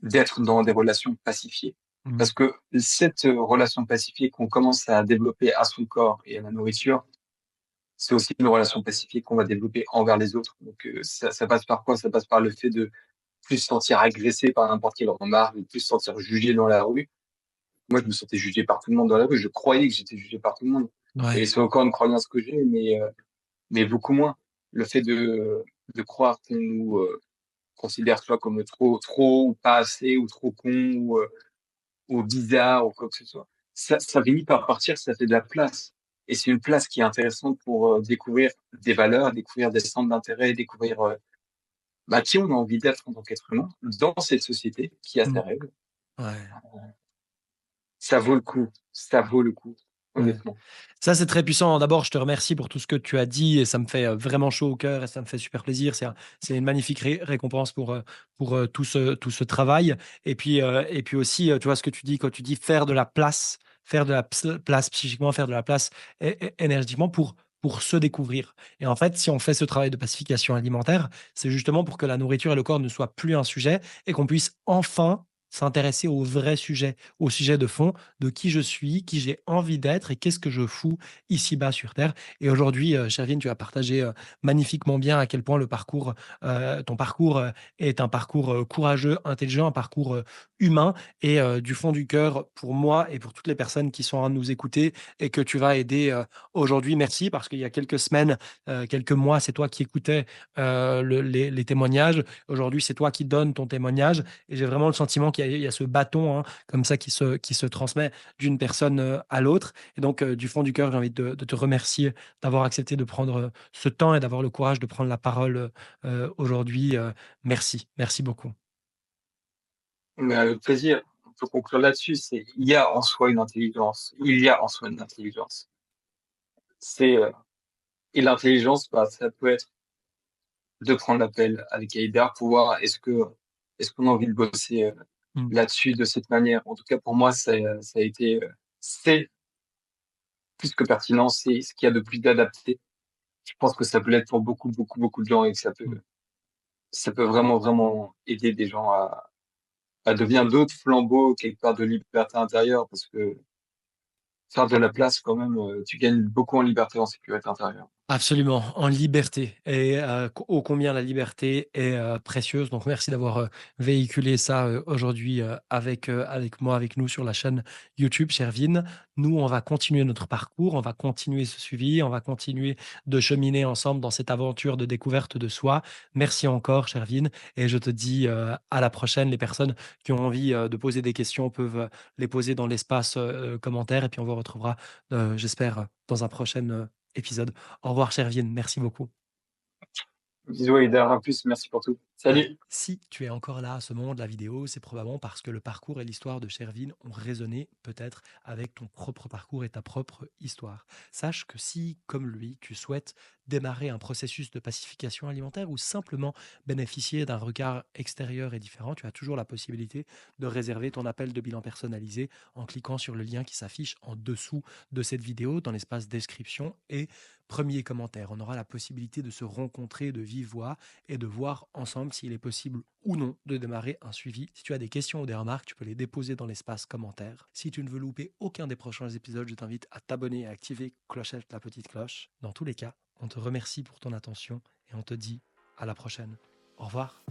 d'être dans des relations pacifiées. Parce Mhm. que cette relation pacifiée qu'on commence à développer à son corps et à la nourriture, c'est aussi une relation pacifique qu'on va développer envers les autres. Donc, ça passe par quoi? Ça passe par le fait de plus se sentir agressé par n'importe quelle remarque, de plus se sentir jugé dans la rue. Moi, je me sentais jugé par tout le monde dans la rue. Je croyais que j'étais jugé par tout le monde. Et Ouais. c'est encore une croyance que j'ai, mais beaucoup moins. Le fait de croire qu'on nous considère soit comme trop, ou pas assez, ou trop con, ou bizarre, ou quoi que ce soit. Ça finit par partir, ça fait de la place. Et c'est une place qui est intéressante pour découvrir des valeurs, découvrir des centres d'intérêt, découvrir qui on a envie d'être en tant qu'être humain dans cette société qui a ses Mhm. règles. Ouais. Ça vaut le coup. Ça vaut le coup, Ouais. honnêtement. Ça, c'est très puissant. D'abord, je te remercie pour tout ce que tu as dit et ça me fait vraiment chaud au cœur et ça me fait super plaisir. C'est une magnifique récompense pour tout ce travail. Et puis aussi, tu vois ce que tu dis quand tu dis faire de la place psychiquement, faire de la place énergétiquement pour se découvrir. Et en fait, si on fait ce travail de pacification alimentaire, c'est justement pour que la nourriture et le corps ne soient plus un sujet et qu'on puisse enfin s'intéresser au vrai sujet, au sujet de fond de qui je suis, qui j'ai envie d'être et qu'est-ce que je fous ici-bas sur Terre. Et aujourd'hui, Shervin, tu as partagé magnifiquement bien à quel point ton parcours est un parcours courageux, intelligent, un parcours humain et du fond du cœur pour moi et pour toutes les personnes qui sont à nous écouter et que tu vas aider aujourd'hui. Merci parce qu'il y a quelques semaines, quelques mois, c'est toi qui écoutais les témoignages. Aujourd'hui, c'est toi qui donnes ton témoignage et j'ai vraiment le sentiment il y a ce bâton hein, comme ça qui se transmet d'une personne à l'autre. Et donc, du fond du cœur, j'ai envie de te remercier d'avoir accepté de prendre ce temps et d'avoir le courage de prendre la parole aujourd'hui. Merci, merci beaucoup. Mais avec plaisir. On peut conclure là-dessus. Il y a en soi une intelligence. Il y a en soi une intelligence. C'est, euh, et l'intelligence, ça peut être de prendre l'appel avec Aïdar pour voir est-ce qu'on a envie de bosser Mm. là-dessus de cette manière. En tout cas, pour moi, ça a été, c'est plus que pertinent. C'est ce qu'il y a de plus adapté. Je pense que ça peut l'être pour beaucoup, beaucoup, beaucoup de gens et que Mm. ça peut vraiment, vraiment aider des gens à devenir d'autres flambeaux quelque part de liberté intérieure parce que faire de la place quand même, tu gagnes beaucoup en liberté, en sécurité intérieure. Absolument, en liberté et ô combien la liberté est, précieuse. Donc merci d'avoir, véhiculé ça, aujourd'hui, avec moi, avec nous sur la chaîne YouTube Chervin. Nous, on va continuer notre parcours, on va continuer ce suivi, on va continuer de cheminer ensemble dans cette aventure de découverte de soi. Merci encore Chervin et je te dis, à la prochaine. Les personnes qui ont envie, de poser des questions peuvent, les poser dans l'espace, commentaires et puis on vous retrouvera, j'espère, dans un prochain, épisode. Au revoir, Chervin, merci beaucoup. Bisous Heider, à plus, merci pour tout. Et Salut! si tu es encore là à ce moment de la vidéo, c'est probablement parce que le parcours et l'histoire de Chervin ont résonné peut-être avec ton propre parcours et ta propre histoire. Sache que si, comme lui, tu souhaites démarrer un processus de pacification alimentaire ou simplement bénéficier d'un regard extérieur et différent, tu as toujours la possibilité de réserver ton appel de bilan personnalisé en cliquant sur le lien qui s'affiche en dessous de cette vidéo dans l'espace description et premier commentaire. On aura la possibilité de se rencontrer de vive voix et de voir ensemble s'il est possible ou non de démarrer un suivi. Si tu as des questions ou des remarques, tu peux les déposer dans l'espace commentaire. Si tu ne veux louper aucun des prochains épisodes, je t'invite à t'abonner et à activer clochette, la petite cloche. Dans tous les cas, on te remercie pour ton attention et on te dit à la prochaine. Au revoir.